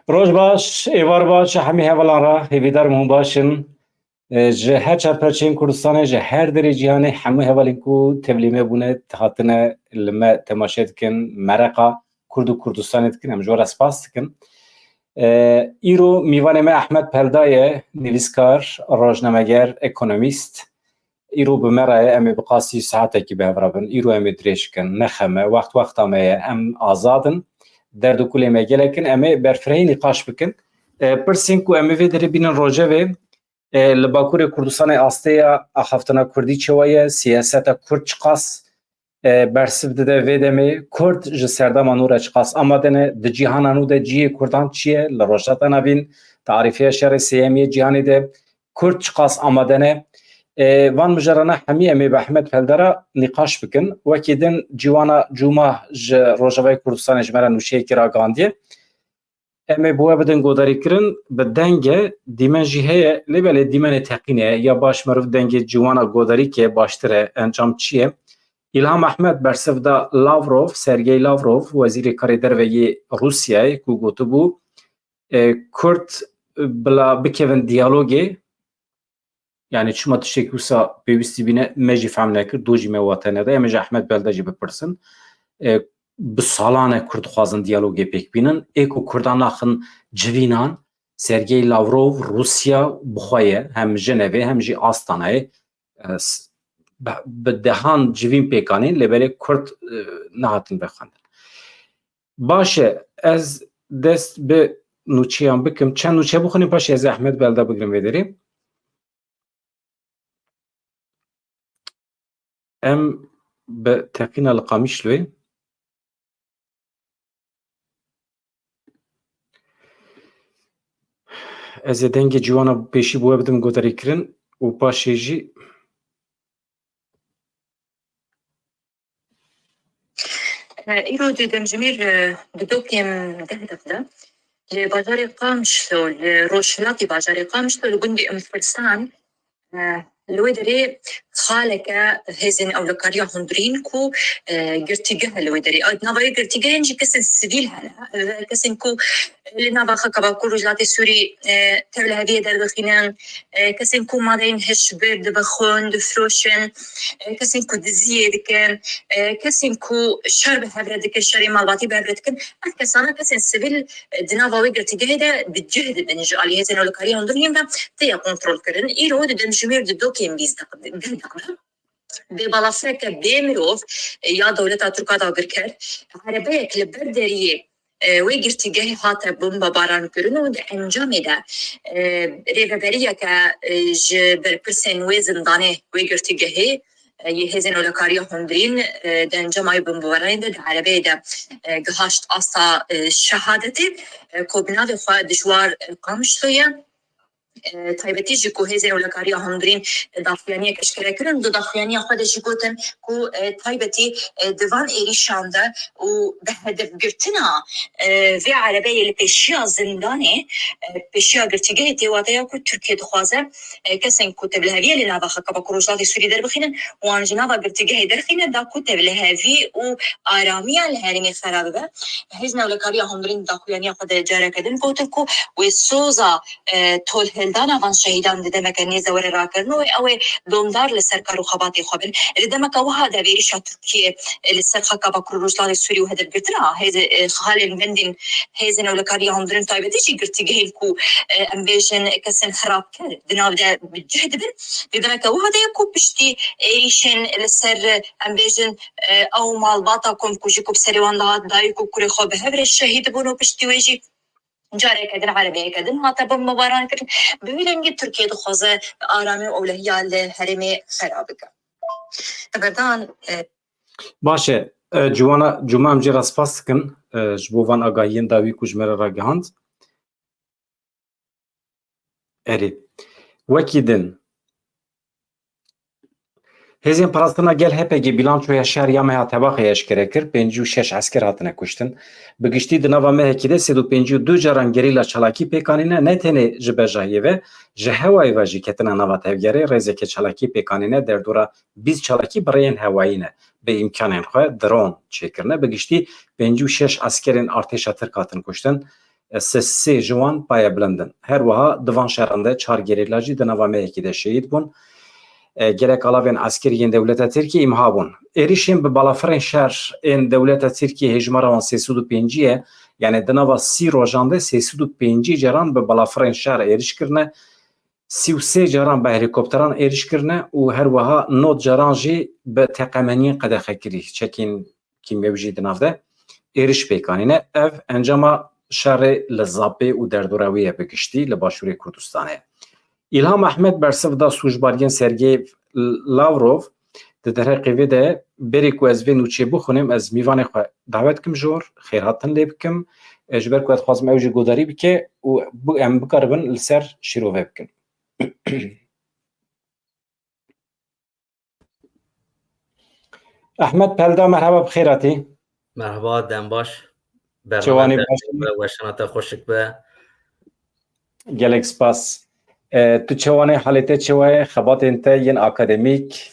روز باش، ایوار باش، همی هولان را هیویدار مون باشن. جه هر چه پرچین کردستان جه هر دری جهانی همه هولین کو تبلیمه بونه تحتنا لما تماشید کن مرقا کرد و کردستان کن هم جور اسپاس کن. ایرو میوان ما احمد پردای نویسکار روزنامه‌گر اکونومیست ایرو بمرای امی بقاسی ساعته کی به ورابن ایرو امی دریش کن نخمه وقت امی ام آزادن در دو کلی مگله کن امی برفرهی نقاش بکن پرسین کو امی وی دری بینن روزه وی لباکور کردستان آستیا اخفتنا کردی چوایه سیاست کرد چقاس برسف ده ویدمی کرد جسرده منور چقاس آمدنه ده جهان انو ده جیه کردان چیه لروشت نبین تعریفیه شر سیامی جهانی ده کرد چقاس آمدنه وان مجرنا همی امی به احمد پلدرا نقاش بکن وکیدن جوانا جوما روجوای کردستان جمره نوشیه کرا گاندیه امی بوه بدن گوداری کرن به دنگ دیمن جیه لیبل دیمن تقینه یا باش مروف دنگ جوانا گوداری که باشتره انجام چیه İlham Ahmed bersevda Lavrov, Sergey Lavrov, Wezîrê Karê Derveyê Rusyayê ku gotibû Kurd bila bikevin diyalogê yani çima tiştekî wisa pêwîstî bîne me jî fehm nekir dû jî me watene de em jî Ahmed Belde jî bipirsin bi salan e Kurd dixwazin diyalogê pêk bînin ê ku Kurdan naxin civînan Sergey Lavrov Rusya bixwe hem Jenevê hem jî Astanayê به دهان جوین پیکانین لبری کرد نهاتن بخوندن باشه از دست به نوچیان بکم چند نوچه بخونیم پاش از احمد بلده بگیرم ویداریم ام به تقین القامیش لوی از دنگ جوانا پیشی بوه بدم گوداری کرن و پاشی جی ایرو دیدم جمیر دوکیم دهده لبازار قامشلو لروشلاتی بازار قامشلو لگندی امفرستان لوی داری خالك هزين او لكاريا هندرين كو قرتيجه لوي داري نباي قرتيجه ينجي كسن سبيل هلا كسن كو لنبا خكبا كل رجلات السوري تبل هذه در بخينان كسن كو مادين هش برد بخون دفروشن كسن كو دزيه دكن كسن كو شرب هبرد دكن شري مالباتي بهبرد دكن كسانا كسن سبيل دنابا قرتيجه ده بتجهد بنج عليه هزين او لكاريا هندرين ده تيا كنترول كرن ايرو دم جمير دوكيم بيز ببلافرك بيمروف يا دولة تركيا داغركر عربية لبردريه ويجرتي جاي هاتا بومبا باران كرنو ده انجام ده ريفابريا ك برسن وزن دانه ويجرتي جاي يهزن ولا كاريا هندرين ده انجام اي بومبا باران ده عربية ده جهاشت اصلا شهادتي كوبنا ده خوا دشوار قامشلويا تایبەتی ji ku hêzên welekarîya hundirîn daxuyaniye eşkere kirin du daxuyaniya xwe de jî gotin ku taybetî di van êrîşan de û bi hedefgirtina vê erebeyê li pêşiya zindanê pêşiya girtîgehê tê wateya ku Tirkiye dixwaze kesên ku tevliheviyê li nava xwe ku Rojhilatê Sûrî derbixînin wan ji nava girtîgehê derxîne da ku tevlihevî û aramiya li herêmê xerab bibe hêzên welekarîya hundirîn daxuyaniya xwe de careke din gotin ku wê soza tol هلدانا وان شهیدان دمک نیز ور راکرنو او دومدار لسر کارو خباتی خوبن دمک وها د ویریشا ترکیه لسر خکا بکر روسلان سوری و هدف گرتنا هز خالن بندین هزن ولکاری هندرن تایبتی چی گرتیگه کو امبیشن کسن خراب کرد دناو ده جهد بن دمک وها د کو پشتی ایشن لسر امبیشن او مالباتا کوم کوجی کو سریوان دای کو کری خو به هبر شهید بونو پشتی ویجی جاره کدن عربیه کدن هاتا بم مباران کردن ببینید ترکیه دخوازه آرامی اولهیال هرمی خرابه کن. بردان باشه جوانا جمعه امجی رسپاس کن جبوان آگاهین داوی کجمره را گهاند اری وکیدن هزین پراستنا گل هپگی بیلانچویا شهر یا مها تباخی اشکره کر 56 عسکر هاتنه کشتن بگشتی دناوا مهکیده 352 جاران گریلا چلاکی پیکانینه نه تنه جبجایه و جهوای و جکتنا نوا تفگره رزک چلاکی پیکانینه در دورا 20 چلاکی برین هوایینه به امکانین خو درون چیکرنه بگشتی 56 عسکرین ارتش ترک هاتن کشتن سه جوان پای بلندن هر وها دوان شهرنده چهار گریلاجی دنوامه یکی ده شهید بون gerek alavên askeriyên dewleta Tirkiye imha bûn. Êrişên bi balafirên şer ên dewleta Tirkiye hejmara wan 305 ye, yani di nava 30 rojan de 305 caran bi balafirên şer êriş kirine, 33 caran bi helîkopteran êriş kirine û her wiha 9 caran jî bi teqemeniyên qedexekirî çekên kîmyewî jî di nav de êriş pêkanîne. Ev encama şerê li Zapê û derdora wî ye bigiştî li Başûrê Kurdistanê. İlham Ahmed bersiv da sûjbariyên Sergey Lavrov di derheqê vê de berê ku ez vê nûçê bixwînim ez mîvanê xwe davet dikim jor xêrhatin lê bikim ji ber ku ez dixwazim ew jî gudarî bike û em bikaribin li ser şîrovê bikin. Ahmed Pelda merhaba bixêr hatî. Merhaba Dembaş. Çewanî baş ve weşanata xoşik be. Gelek spas. Tu çewanê halê te çawa ye xebatên te yên akademîk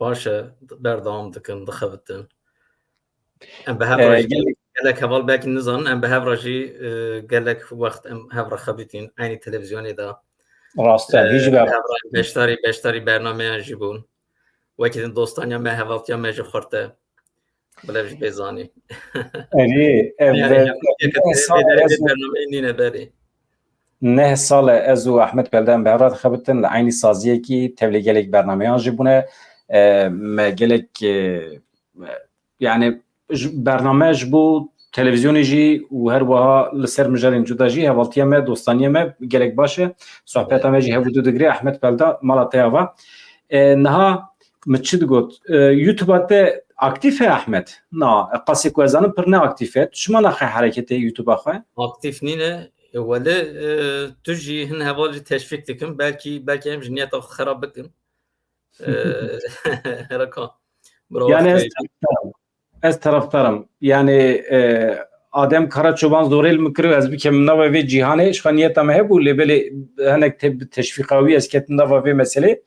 Baş e berdewam dikin dixebitin. Em bi hev jî gelek heval belkî nizanin em bi hev jî gelek wext em hev re xebitîn aynı televizyonê de. rast e hîj be beşdarî bernameyan jî bûn. Wekî din dostaniya me hevaltiya me jî xurte. Bila jî bêzanî. erî ev bernameyê nîne berê. نه سال از و احمد پلدن به هر خبرتن لعینی سازیه کی تبلیغ گلک برنامه‌ها جبونه ما گلک يعني برنامه جبو تلویزیونی جی و هر وها لسر مجرین جدا جی هوالتیه ما دوستانیه ما گلک باشه صحبت ما جی هفودو دگری احمد پلدا مالاتیا و نها متشد گوت یوتیوبات aktif Ahmet. Na qasi ku ezanım per ne aktifet. Şuma naxe hareketi YouTube'a xwe? Aktif nîne wele tu jî hin heval jî teşvîk dikim belkî em ji niyeta xwe xerab bikin. Heraka. Yani ez taraftarım. Yani Adem Karaçoban zorel mikro ez bikem nava ve cihane şaniyeta me hebu lebele hanek teşvikawi esketin nava ve mesele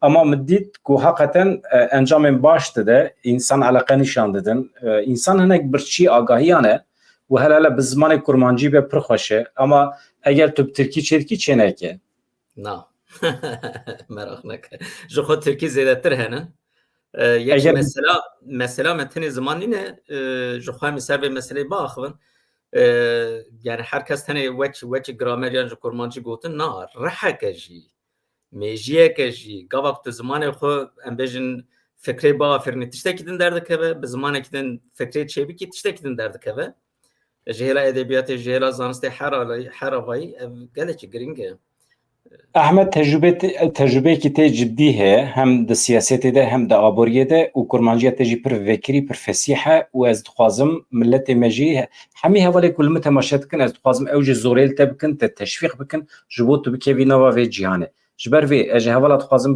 ama middit ku hakikaten encamên baş de insan alaka nişan didin. İnsan hanek birçî agahiyane و هلاله به زمان کرمانجی به پرخوشه اما اگر تو ترکی چرکی چه نکه نه merak neke ji xwe Tirkî zêdetir henin yekî mesela me tenê zimanî ne ji xwe min ser vê meseleyê biaxivin yani herkes tenê wekî grameriyan ji kurmancî gotin na reheke jî mêjiyeke jî gavak tu zimanê xwe em bêjin fikrê biafirînî tiştekî din derdikeve bi zimanekî din fikrê çêbikî tiştekî din derdikeve جهلا ادبیات جهلا زانسته هر آوایی گله گرینگه. احمد تجربه کی ته جدی ہے هم د سیاست ده هم د آبوریه ده و کرمانجیه تجی پر فکری پر فسیحه و از خوازم ملت مجی همي حواله کل متماشات کن از خوازم اوج زوریل تبکن تشویق بکن جبوت بکوینا و جهانه جبر وی اج حواله خوازم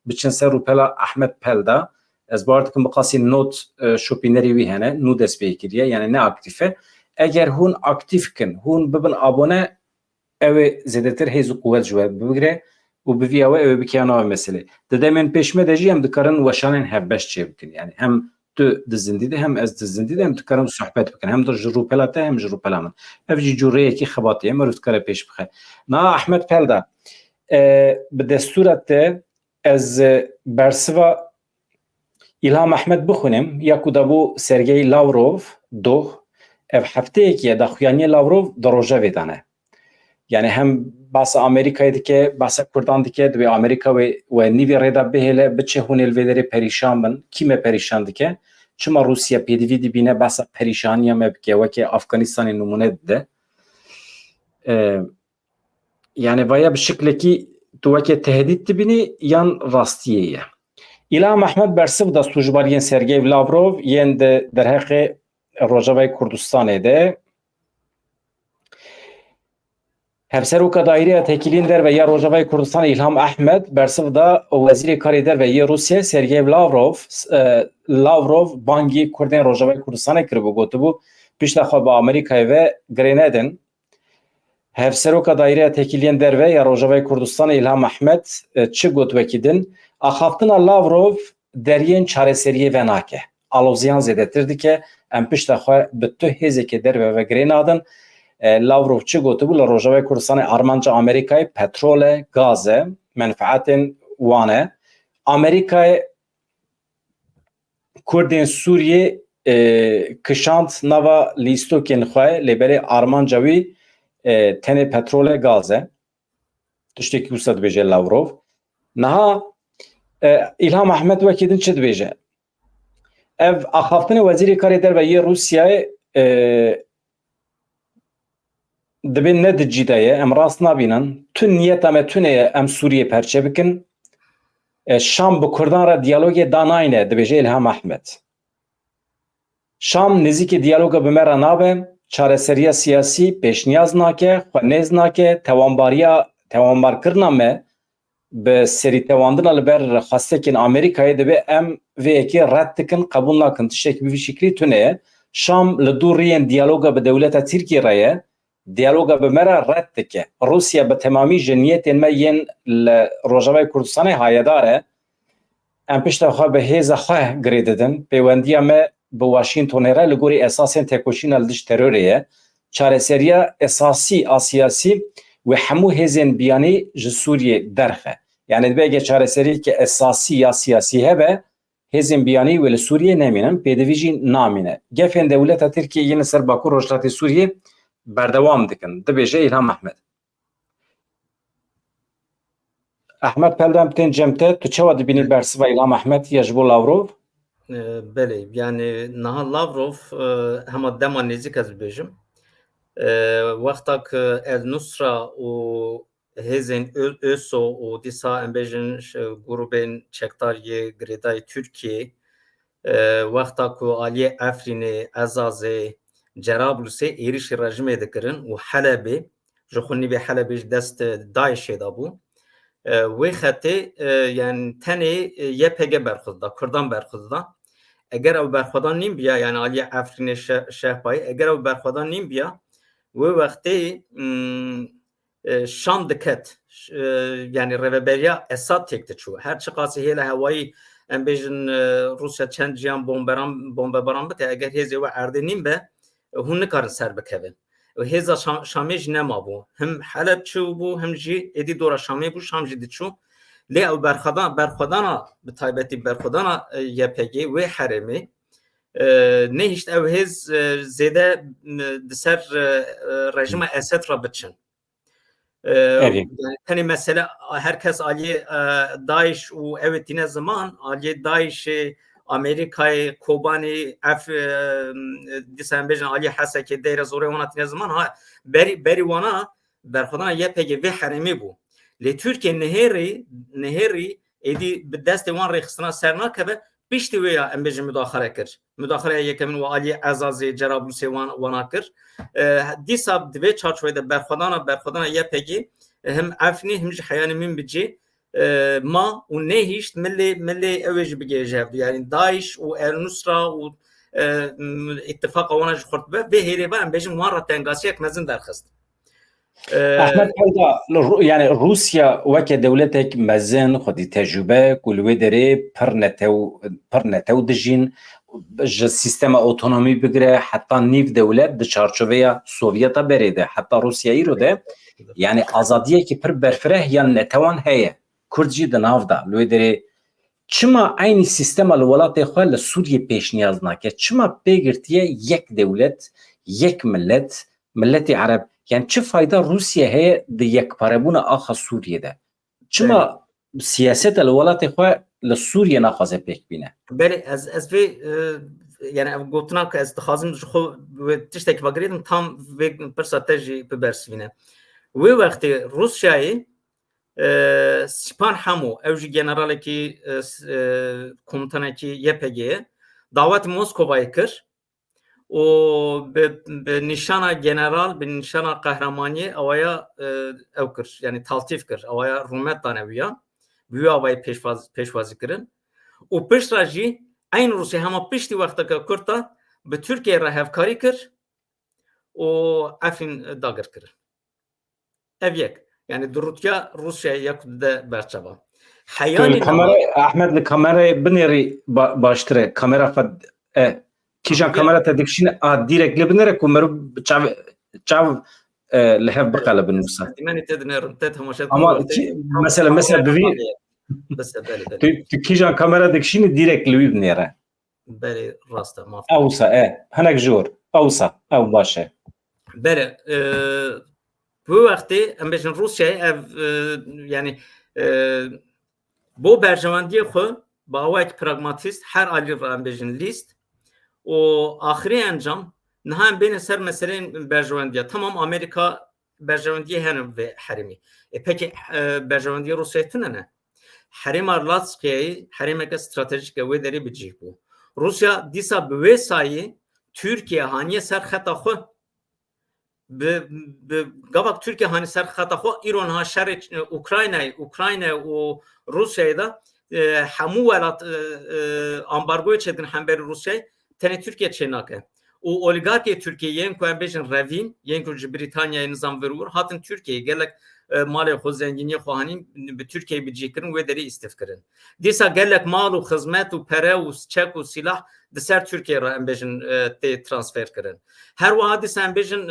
بچن سر روپلا احمد پلدا از بارد کم بقاسی نوت شوپینری وی هنه نو دست بیکریه یعنی نه اکتیفه اگر هون اکتیف کن هون ببن آبونه او زیادتر هیزو قوت جواب بگیره و بوی او بکیانا مسئله دادمین پیشمه دجی هم دکارن وشانن هبش چه بکن یعنی هم تو دزندیده هم از دزندیده هم دکارن صحبت بکن هم در جروپلاته هم جروپلامن افجی جوره یکی خباطی هم رو دکاره پیش بخه نا احمد پلدا به دستورت از برسوا İlham Ahmed bixunim ya ku da bu Sergey Lavrov doh ev hefteyekî da xuyaniye Lavrov di rojevê de ne. Yani hem basa Amerikayê dike, basa Kurdan dike, dibê Amerika we nîvê rêda bihêle biçe hûn elvêderê perîşan bin, kîme perîşan dike? Çima Rusya pêdivî dibîne basa perîşaniya me bike wekê Afganistanê numune dide. Yani vaya bi şeklekî tu wekê tehdît dibînî yan rastiyê ye. İlham Ahmed bersiv da sûjbariyên Sergey Lavrov yên di derheqê Rojavayê Kurdistanê de hevseroka daîreya tekilîn derve ya Rojavayê Kurdistanê İlham Ahmed bersiv da wezîrê karê derve yê Rusya Sergey Lavrov bangî Kurdên Rojavayê Kurdistanê kiribû gotibû pişta xwe bi Amerîkayê ve girê nedin. Hevseroka daîreya tekiliyên derve ya Rojavayê Kurdistanê İlham Ahmed çi got wekî din axaftina Lavrov deriyên çareseriyê ve nake. Aloziyan zêdetir dike em pişta xwe bi tu hêzekê derve ve girê nadin Lavrov çi gotibu li Rojavayê Kurdistanê armanca Amerîkayê petrol e, gaz e, menfaetên wan e. Amerîkayê Kurdên Sûriyê kişand nava lîstokên xwe lêberê armanca wî tenê petrol e, gaz e. Tiştekî wisa dibêje Lavrov. Niha İlham Ahmed wekî din çi dibêje? Ev axaftinê Wezîrê Karê Derve Rusyayê dibên ne di cî de ye, em rast nabînin. Tu niyeta me tune ye em Sûriyê perçe bikin. Şam bi Kurdan re diyalogê danayne dibêje İlham Ahmed. Şam nêzîkî diyaloga bi me re nabe, çareseriya siyasî pêşniyaz nake, xwenêz nake, tewanbarkirina me bi serîtewandina li ber xwestekên Amerîkayê dibe em vê yekê red dikin, qebûl nakin. Tiştekî bi vî şeklî tune ye. Şam li dû rêyên diyaloga bi dewleta Tirkiye re ye. Diyaloga bi me re red dike. Rusya bi temamî ji niyetên me yên li Rojavayê Kurdistanê hayedar e. Em pişta xwe bi hêza xwe girê didin. Pêwendiya me bi Washingtonê re li gorî esasên tekoşîna li dijî terorê ye. Çareseriya esasî a siyasî ve hemû hêzên biyanî ji Sûriyê derxe. Yani dibe çareseriyekî esasî ya siyasî hebe, hêzên biyanî wê li Sûriyê nemînin, pêdivî jî namîne. Gefên dewleta Tirkiye yên li ser Bakur Rojhilatê Sûriyê berdewam dikin. Dibêje İlham Ahmed. Ahmed Peldam tên cemte, tu çawa dibînî bersiva İlham Ahmed ya ji bo Lavrov? Belê, yani niha Lavrov hema dema nêzik ez dibêjim. Wexta ku El Nusra û hêzên ÖSO û dîsa em bêjin grûpên çekdariyê girêdayê Tirkiyê wexta ku aliyê Efrînê, Ezazê, Cerablusê êrişî rejimê dikirin û Helebê ji xwe nîvê Helebê ji dest Daişê dabû. Wê xetê yani tenê YPG berxwe da, Kurdan berxwe da. Eger ew berxwedan nîn biya, yani aliyê Efrînê Şehbayê, eger ew berxwedan nîn biya, wê wextê Şam diket, yani rêveberiya Esad têk diçû. Her çi qasî hêla hewayî em bêjin Rusya çend ciyan bombebaran bike, eger hêzê we erdê nîn be, hûn nikarin ser bikevin. Hêza Şamê jî nemabû. Him Heleb çûbû, him jî êdî dora Şamê bû, Şam jî diçû. Lê ew berxwedana bi taybetî berxwedana YPG wê herêmê nehîşt ew hêz zêde di ser rejima Esed re biçin. Tenê mesele herkes aliyê Daeş û ew tîne ziman, aliyê Daişê Amerîkayê Kobanî dîsa em bêjin aliyê Hesekê Deyrê Zorê wana tîne ziman ha berî wana berxwedana YPG vê herêmê bû. Lê Tirkiye nihêrî êdî bi destê wan rêxistina ser nakeve, piştî wê ya em bêjin müdaxale kir. Müdaxaleya yekemîn û aliyê Ezazê, Cerablusê wana kir. Dîsa divê çarçoveyê de berxwedana YPG him Efrînê him jî heyanî min bicê ma û nehîşt millê ew ê jî bigêje. Yani Daeş û El Nusra û ittifaqa wana jî xurt be vê hêrê ve em bêjin wan re tengasiyek mezin derxist. Ahmed Pelda, yani Rusya weke dewletek mezin xwedî tecrübe ku li wê derê pir netew dijîn, ji sîstema otonomî bigire, heta nîv dewlet di çarçoveya Sovyeta berê de, heta Rusya îro de, yani azadiyekî pir berfireh yan netewan heye. Kurd jî di nav da. Li wê derê çima aynı sîstema li welatê xwe li Sûriyê pêşniyaz nake? Çima pêgirtiye yek dewlet, yek millet, milletê Ereb? Yani çi fayda Rusya heye di yekparebûna axa Sûriyê? Çima siyaseta li welatê xwe li Sûriyê naxwaze pêk bîne? Belê ez vê yani ev gotina ku ez dixwazim ji xwe wê tiştekî vegirêdim tam vê pirsa te jî bibersivîne. Wê wextê Rusyayê Span hemû ew jî generalekî komutanekî YPG'ye davet Moskova'yê kir û bi nîşana general, bi nîşana qehremaniyê awaya ew kir, yani taltîf kir, awaya rûmet dane wîya, wî awayê pêşwazî kirin û pişta jî eyn Rusya hema piştî wexteke Kurta bi Tirkiye re hevkarî kir û Efrîn dagir kirin. Ev yek. Yani durutya Rusya yak de berçava. Ahmed li kamerayê binêrî baştir kamera kîjan kamera te dikişîne direkt li binêre ku merû çav lehev bıqalı binûsa. Dimeni te dinêrim te temaşe Ama mesela bivî tu kîjan kamera dikişînî direkt li wî binêre. Belê rast e maf. Ewsa hinek jor. Ewsa ew baş e. Belê bu wextê em bêjin Rusyayê ev yani bo berjewendiyê xwe bawek pragmatîst her alî re em bêjin lîst û axirî encam niha em bêne ser meseleyên berjewendiya. Tamam Amerika berjewendiyê hene vê herêmî. Peki berjewendiyê Rusyayê tune ne? Herêma Latskiyayê herêmeke stratejîk e wê derê bicih bû. Rusya dîsa bi wê sayê Türkiye haniye ser xeta xwe gavak Türkiye hani ser xeta xwe îro niha şerê Ukraynayê û Rusyayê da hemû welat ambargoyê çêdin hemberî Rusyayê tenê Türkiye çê nake. û oligarkê Türkiye yên ku em bêjin revîn yên ku ji Brîtanyayê nizam virûr hatin Türkiye'ye gelek malê xwe zenginiyê xwe hanîn bi Türkiye'ye bicî kirin wê derê îstîf kirin. Dîsa gelek mal û xizmet û pere û çek û silah di ser Türkiye re em bêjin tê transfer kirin. Her wiha dîsa em bêjin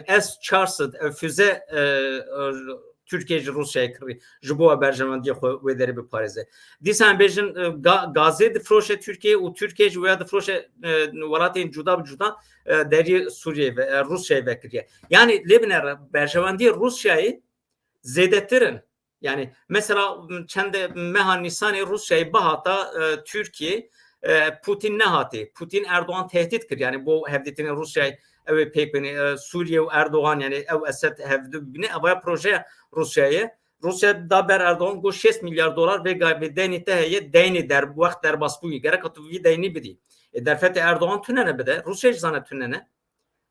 S-400 ev füze Türkiye ji Rusya'ya kirî ji bo berjewendiyê xwe wê derê biparêze. Dîsa em bêjin gazê difroşe Türkiye û Türkiye ji wê difroşe welatên cuda bi cuda deriyê Suriye ve Rusya'ya vekiriye. Yani lê binêre berjewendiyê Rusya'yı zêdetirin. Yani mesela çende meha Nisanê Rusya'yı bahata Türkiye Putin ne hatî? Putin Erdoğan tehdit kir. Yani bu hevdetini Rusya'yı ev pek beni Suriye ve Erdoğan yani ev Esed hevdi bine avaya proje Rusya'yı. Rusya da ber Erdoğan go 6 milyar dolar ve gaybe deni teheye deni der bu vakit der basbuyu gerek atu vi deni bidi. Derfet Erdoğan tünene bede Rusya zana tünene.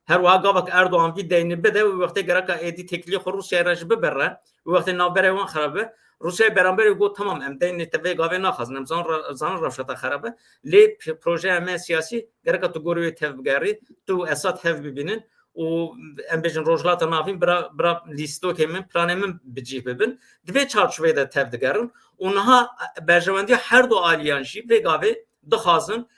Her vaga bak Erdoğan vi deni bede ve vakti gerek edi tekliye Rusya rajibe berre. Ve vakti navbere wan kharabe. Rusya beraber go tamam em deni te ve gave nakhazn em zan rafşata kharabe. Le proje em siyasi gerek atu goruye tevgari tu esat hev bibinin o em bejin rojlata navin bra listo kemin planemin bicih bibin dve çarçuveyde tevdigerin onha berjevendiye her do aliyanjî ve gave dixazin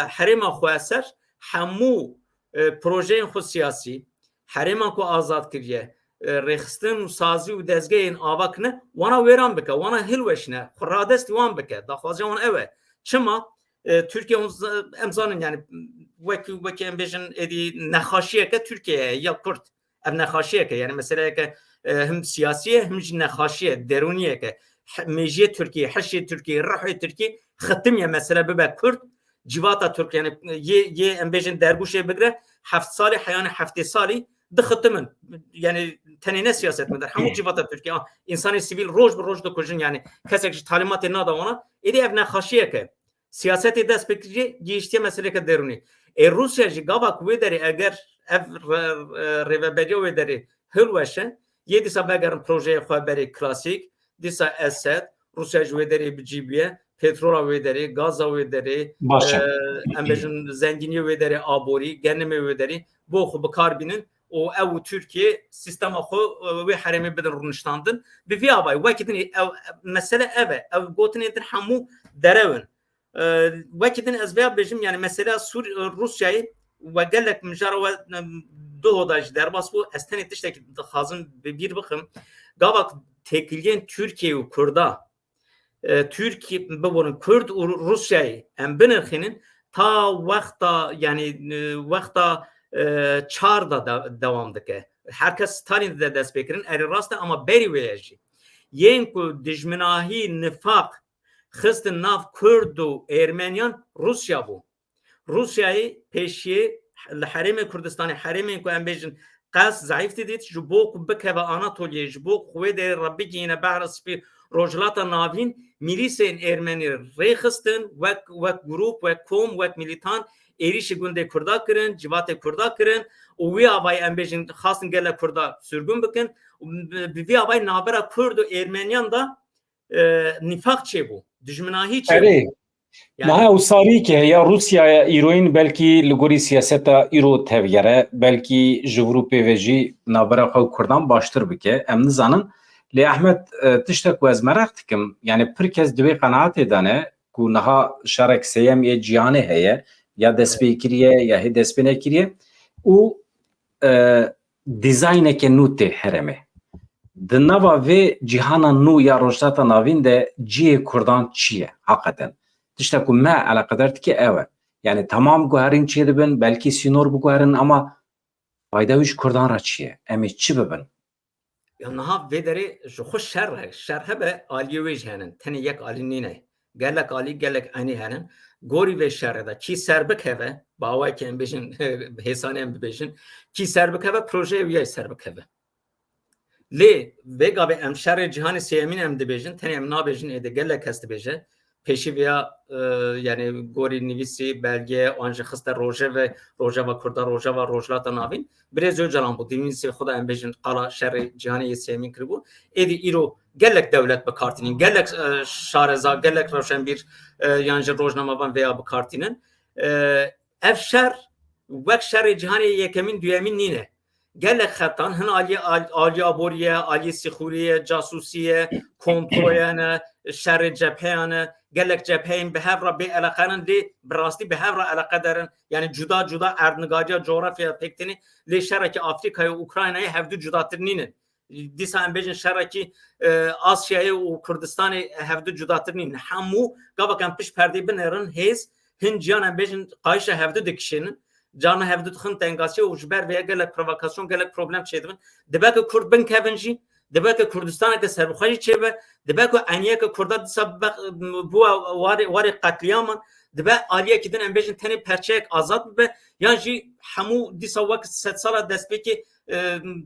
herêma xwe eser hemû projeyên xwe siyasî herêma ku azad kiriye rêxistin û sazî û dezgehên ava kine wana wêran bike wana hilweşine radestî wan bike daxwaziya wan ew e çima Türkiye em zanin yani wekî em bêjin êdî nexaşiyeke Türkiye'ye ya Kürt ev nexaşiyeke yani meseleyeke hem siyasiye hem jî nexaşiye derûniyeke mêjiye Türkiye heşê Türkiye rihê Türkiye xitimiye mesele bibe Kürt civata Türkiye yani yê em bêjin derbûşê bigire heft salî heyane heftê salî dixitimin yani tenê ne siyaset midir hemû civata Türkiye insanê sivîl roj bi roj dikujin yani kesek ji talimatê nada wana êdî ev nexaşiyeke siyaseti dest pekiriye giyiştiye meseleke derûnî Rusya jî gavak wê derê eger ev rêveberiya wê derê hilweşe yê dîsa vegerin projeyê xwe berê klasîk dîsa Esed Rusya ji wê derê bicîbiye petrola wê derê gaza wê derê em bêjin zenginiyê wê derê aborî genimê wê derê bo xwe bikar bînin û ew Türkiye sistema xwe wê herêmê bidin rûniştandin bi vî avayî wekî din ew mesele ev e ew gotinê din hemû derewin wekî din ez vêya bêjim yani mesela Rusyayê ve gelek mijara ve doda ji derbas bû ez tenê tiştekî dixwazim bi bîr bixim gavak têkiliyên Türkiye û Kurda Türkiye bibûnin Kurd û Rusyayê em binirxînin ta wexta yani wexta çar da devam dike herkes Stalin de dest pêkirin erê rast e ama berî wê jî yên ku dijminahî nifaq xistin nav Kurd û Ermeniyan Rusya bû Rusyayê pêşiyê li herêmê Kurdistanê herêmên ku em bêjin qas zayıf didît ji bo ku bikeve Anatoliye ji bo ku wê derê re bigîne behra spî rojhilata navîn milîsên Ermenî rêxistin wek grûp wek kom wek milîtan êrişî gundê Kurda kirin civatê Kurda kirin û wî avayî em bêjin xastin gelek Kurda sürgûn bikin bi vî avayî navbera Kurd û Ermeniyan da nifaq çêbû dijminahî çêbû Naha usarî ki heya Rusyaya îroyîn belkî li gorî siyaseta îro tevgere belkî ji Ewropê ve jî navbera xwe Kurdan baştir bike em nizanin lê Ehmed tiştek ku ez merak dikim yani pir kes divê qenaetê dane ku niha şerek sêyemê cîhanê heye ya destpê kiriye ya hê destpê nekiriye û دیزاینێکێ نو تێ هەرێمێ di nava vê cîhana nû ya rojhilata navîn de ciyê Kurdan çi ye heqeten tiştek ku me eleqedar dike ew e yani tamam guherîn çê dibin belkî sînor biguherin ama fayda wî ji Kurdan re çi ye em ê çi bibin Ya niha vê derê ji xwe şer hebe aliyê wê jî henin tenê yek alî nîne gelek alî gelek enî henin gorî vê şerê de kî ser bikeve bawekê em bêjin hêsanê em bibêjin kî ser bikeve projeyê wî ser bikeve lê vê gavê em şerê cîhanê sêyemîn em dibêjin tenê em nabêjin êdî gelek kes dibêje pêşî vêya yani gorî nivîsî belge an ji xiste rojava Kurda rojava rojhilata navîn birê zû calan bû dînîsê xwe de em bêjin qala şerê cîhanê yê sêyemîn kiribû êdî îro gelek dewlet bikartînin gelek şareza gelek rewşenbîr yan ji rojnamavan vêya bikartînin ev şer wek şerê cîhanê yekemîn duyemîn nîne gelek xetan hin alî aboriye alî sîxuriye casusîye kontroyane şerê cepheyane gelek cepheyên bi hev re bê eleqenin lê bi rastî bi hev re eleqe derin yani cuda cuda erdnigariya coğrafya pek tenê lê şerekî Afrikayê û Ukraynayê hevdû cudatir nînin dîsa em bêjin şerekî Asyayê û Kurdistanê hevdû cudatir nînin hemû gavek em piş perdê binêrin hêz hin ciyan em bêjin qayişa hevdû dikişînin canı hevdû dixin tengasî û ji ber vê gelek provokasyon gelek problem çêdibin dibe ku Kurd binkevin jî dibe ku Kurdistaneke serbixwe jî çêbe dibe ku eniyeke Kurda dîsa bûa warê qetliyaman dibe aliyekî din em bêjin tenê perçeyek azad bibe yan jî hemû dîsa wek sed sala destpêkê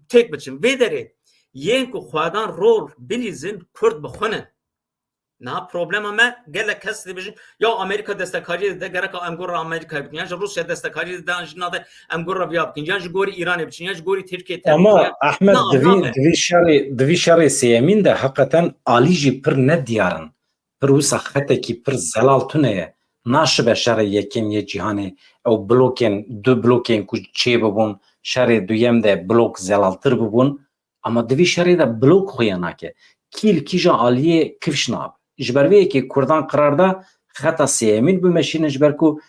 têk biçin vê derê yên ku xwedan rol bilîzin Kurd bixwinin na problema me gelek kes dibêjin ya Amerika destekariyê de gerek em gora Amerikayê bikin yan ji Rusya destekariyê de ji navê em gora vêya bikin yan ji gorî Îranê biçin yan ji gorî Tirkiye ama Ehmed divî şerê sêyemîn de heqeten alî jî pir nediyarin pir wisa xetekî pir zelal tune ye naşibe şerê yekêm yê cîhanê ew blokên du blokên ku çê bibûn şerê duyem de blok zelaltir bibûn ama divî şerê de blok xuya nake kîl kîja aliyê kifş nabe ji ber vê yekê Kurdan qirar da xeta sêyemîn bimeşînin ji ber ku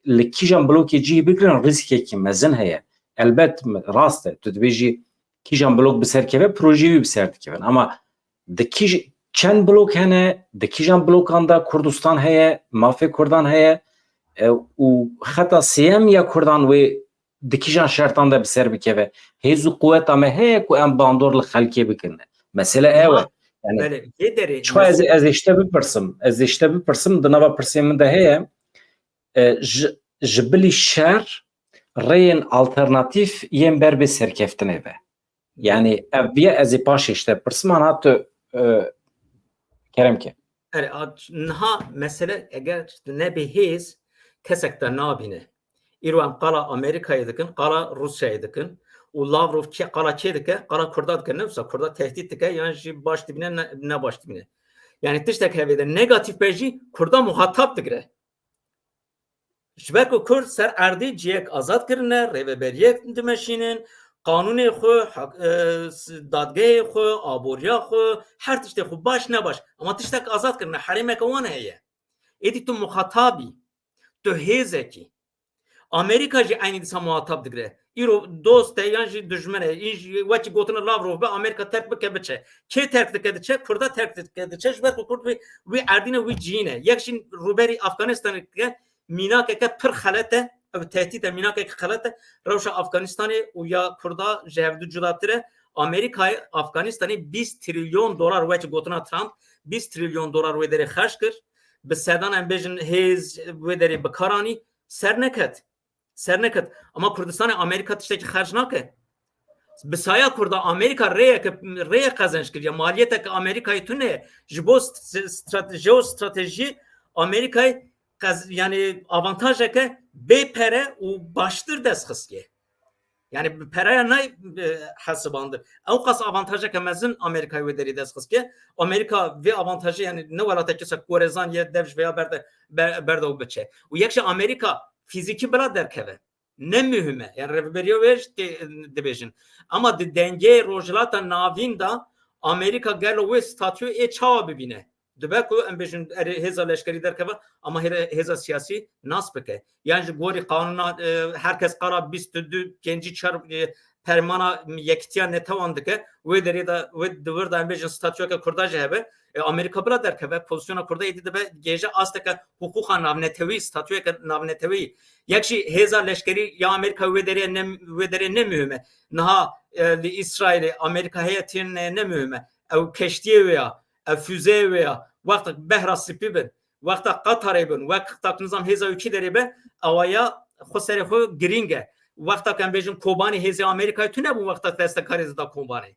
li kîjan blokê cihê bikirin rîskekî mezin heye elbet rast e tu dibêjî kîjan blok bi ser keve projeyê wî bi ser dikevin ama di kîj çend blok hene di kîjan blokan da Kurdistan heye mafê Kurdan heye û xeta sêyem ya Kurdan wê di kîjan şertan de bi ser bikeve hêz û quweta me heye ku em bandor li xelkê bikin mesele ew e yani ez işte bipirsim di nava pirsê min de heye ji bilî şer reyên alternatîv yên ber bê serkeftinê ve yani ev viye ez ê paşê işte pirsiman hatu keremke niha mesele eger nebê hêz kesek de nabîne îro em qala Amerikayê dikin qala Rusyayê dikin û Lavrov qala çê dike qala Kurda dike ne wisa Kurda tehdît dike yan jî baş dibîne ne baş dibîne yani tiştek hevê de negatif be jî Kurda muhatap digire ji ber ku Kurd ser erdê ciyek azad kirine rêveberiyek dimeşînin qanûnê xwe dadgehê xwe aboriya xwe her tiştê xwe baş ne baş ama tiştek azad kirine herêmeke wan heye êdî tu muhatabî tu hêzekî Amerika jî aynî dîsa muhatap digire îro dost e yan jî dijmin e wekî gotina Lavrov be Amerika terk bike biçe kê terk dike diçe Kurda terk dike diçe ji ber ku Kurd wê erdîne wî cîne yek jî rûberî Afganistanê dike mînakeke pir xelet e ev tehdît e mînakeke xelet e rewşa Afganistanê û ya Kurda ji hevdû cudatir e Amerikayê Afganistanê 20 trilyon dolar wekî gotina Trump 20 trilyon dolar wê derê xerc kir bi sedan em bêjin hêz wê derê bikaranî ser neket ama Kurdistanê Amerika tiştekî xerc nake bi saya Kurda Amerika rêye qezenç kiriye maliyeteke Amerikayê tune ji bo strateji Amerikayê yani avantajeke bê pere û baştir dest xistiye yani peraya nay hesibandir ew qas avantajeke mezin Amerikayê wê derê dest xistiye Amerika vê avantajı yani ne welateke se Gorezan ye dev ji vêya berde û biçe û yek ji Amerika fîzîkî bila derkeve ne mühime yani rêveberiya wê dibêjin ama di dengê rojhilata navîn da Amerika gelo wê statû ê çawa bibîne Dibe ku em bejin hêza leşkerî derkeve ama hêza siyasî nas bike. Yani ji gorî qanûna herkes qara 22 gencî çar permana yekitiya netewan dike wê derê de wê divir da em bêjin statûyeka Kurda jî hebe Amerika bila derkeve pozisyona Kurda êdî dibe gêje asteke huquqa navnetewî statûyeka navnetewî yek jî hêza leşkerî ya Amerika wê derê ne mühim e niha li İsrailê Amerika heyetên ne mühim e ew keştiyê wê ya ev füzeyê wê ya wexta behra spî bin wexta Qatarê bin wexta nizam hêza ûkî derê be awaya xwe serê xwe girîng e wexta em bêjin Kobanî hêzê Amerîkayê tu nebû wexta destekarê zida Kobanî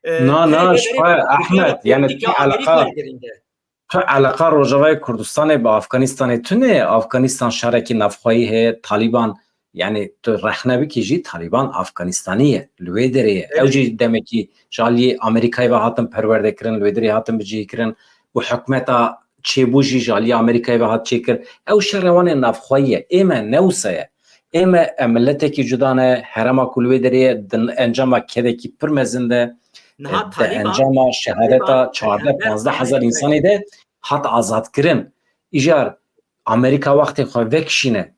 Na Ahmed yani tu alaka Rojavayê Kurdistanê bi Afganistanê tune Afganistan şarekî navxwayî heye Taliban yani tu rexne bikî jî Taliban Afganistanî ye li wê derê ye ew jî demekî ji aliyê Amerîkayê ve hatin perwerdekirin li wê derê hatin bicihîkirin û hikûmeta çêbû jî ji aliyê Amerîkayê ve hat çêkir ew şerrewanê navxwayî ye ême newsa ye ême milletekî cuda ne herema ku li wê derê ye encama kedekî pir mezin de encama şehadeta 14-15 hezar insanê de hat azadkirin îjar Amerîka wextê xwe vekişîne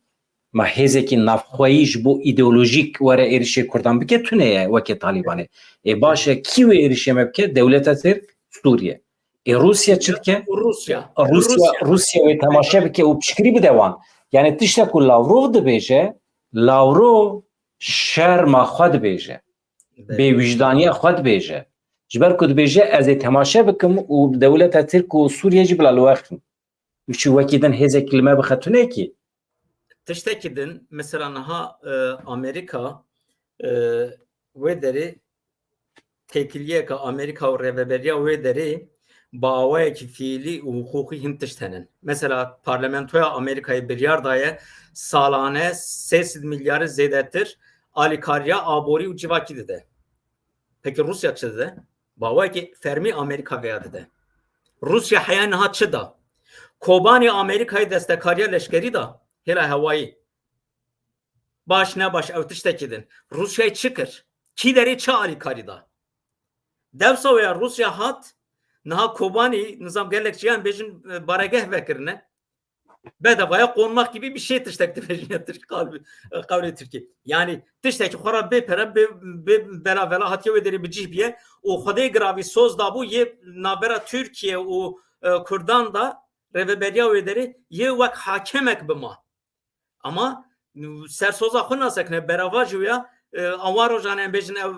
ma hêzekî navxwayî ji bo îdeolojîk were êrişê Kurdan bike tune ye wekî Talibanê baş e kî wê êrişê me bike dewleta Tirk Sûriye Rusya çi dike Rusya wê temaşe bike û piştgirî bide wan yani tiştek ku Lavrov dibêje Lavrov şerma xwe dibêje bêwîjdaniya xwe dibêje ji ber ku dibêje ez ê temaşe bikim û dewleta Tirk û Sûriye jî bila li wexin çi wekî din hêzekî li me bixe tunekî tiştekî din mesela niha Amerika wê derê têkiliyeka Amerika û rêveberiya wê derê bawayekî fiîlî û huquqî hin tişt henin. Mesela Parlamentoya Amerikayê biryar daye salane 300 milyarı zêdetir alîkariya aborî û civakî dide. Peki Rusya çi dide? Bawayekî fermî Amerika vêya dide. Rusya heya niha çi da? Kobanî Amerikayê destekariya leşkerî da hêla hewayî. Baş ne baş ew tiştekî din. Rusyayê çi kir? Kî derê çi alîkarî da? Dewsa wêya Rusya hat niha Kobanî nizam gelek çiyan bêjin baregeh vekirine bedavaya konmak gibi bir şey tiştek dibêjin qawlê Tirkiye. Yani tiştekî xwe ra bêpere belavela hatiye wê derê bicih biye û Xwedê giravî soz dabû yê navbera Tirkiye û Kurdan da rêveberiya wê derê yê wek hakemek bima. Ama sersoza xwe nasekine berava jî wêya awar rojan em bêjin ew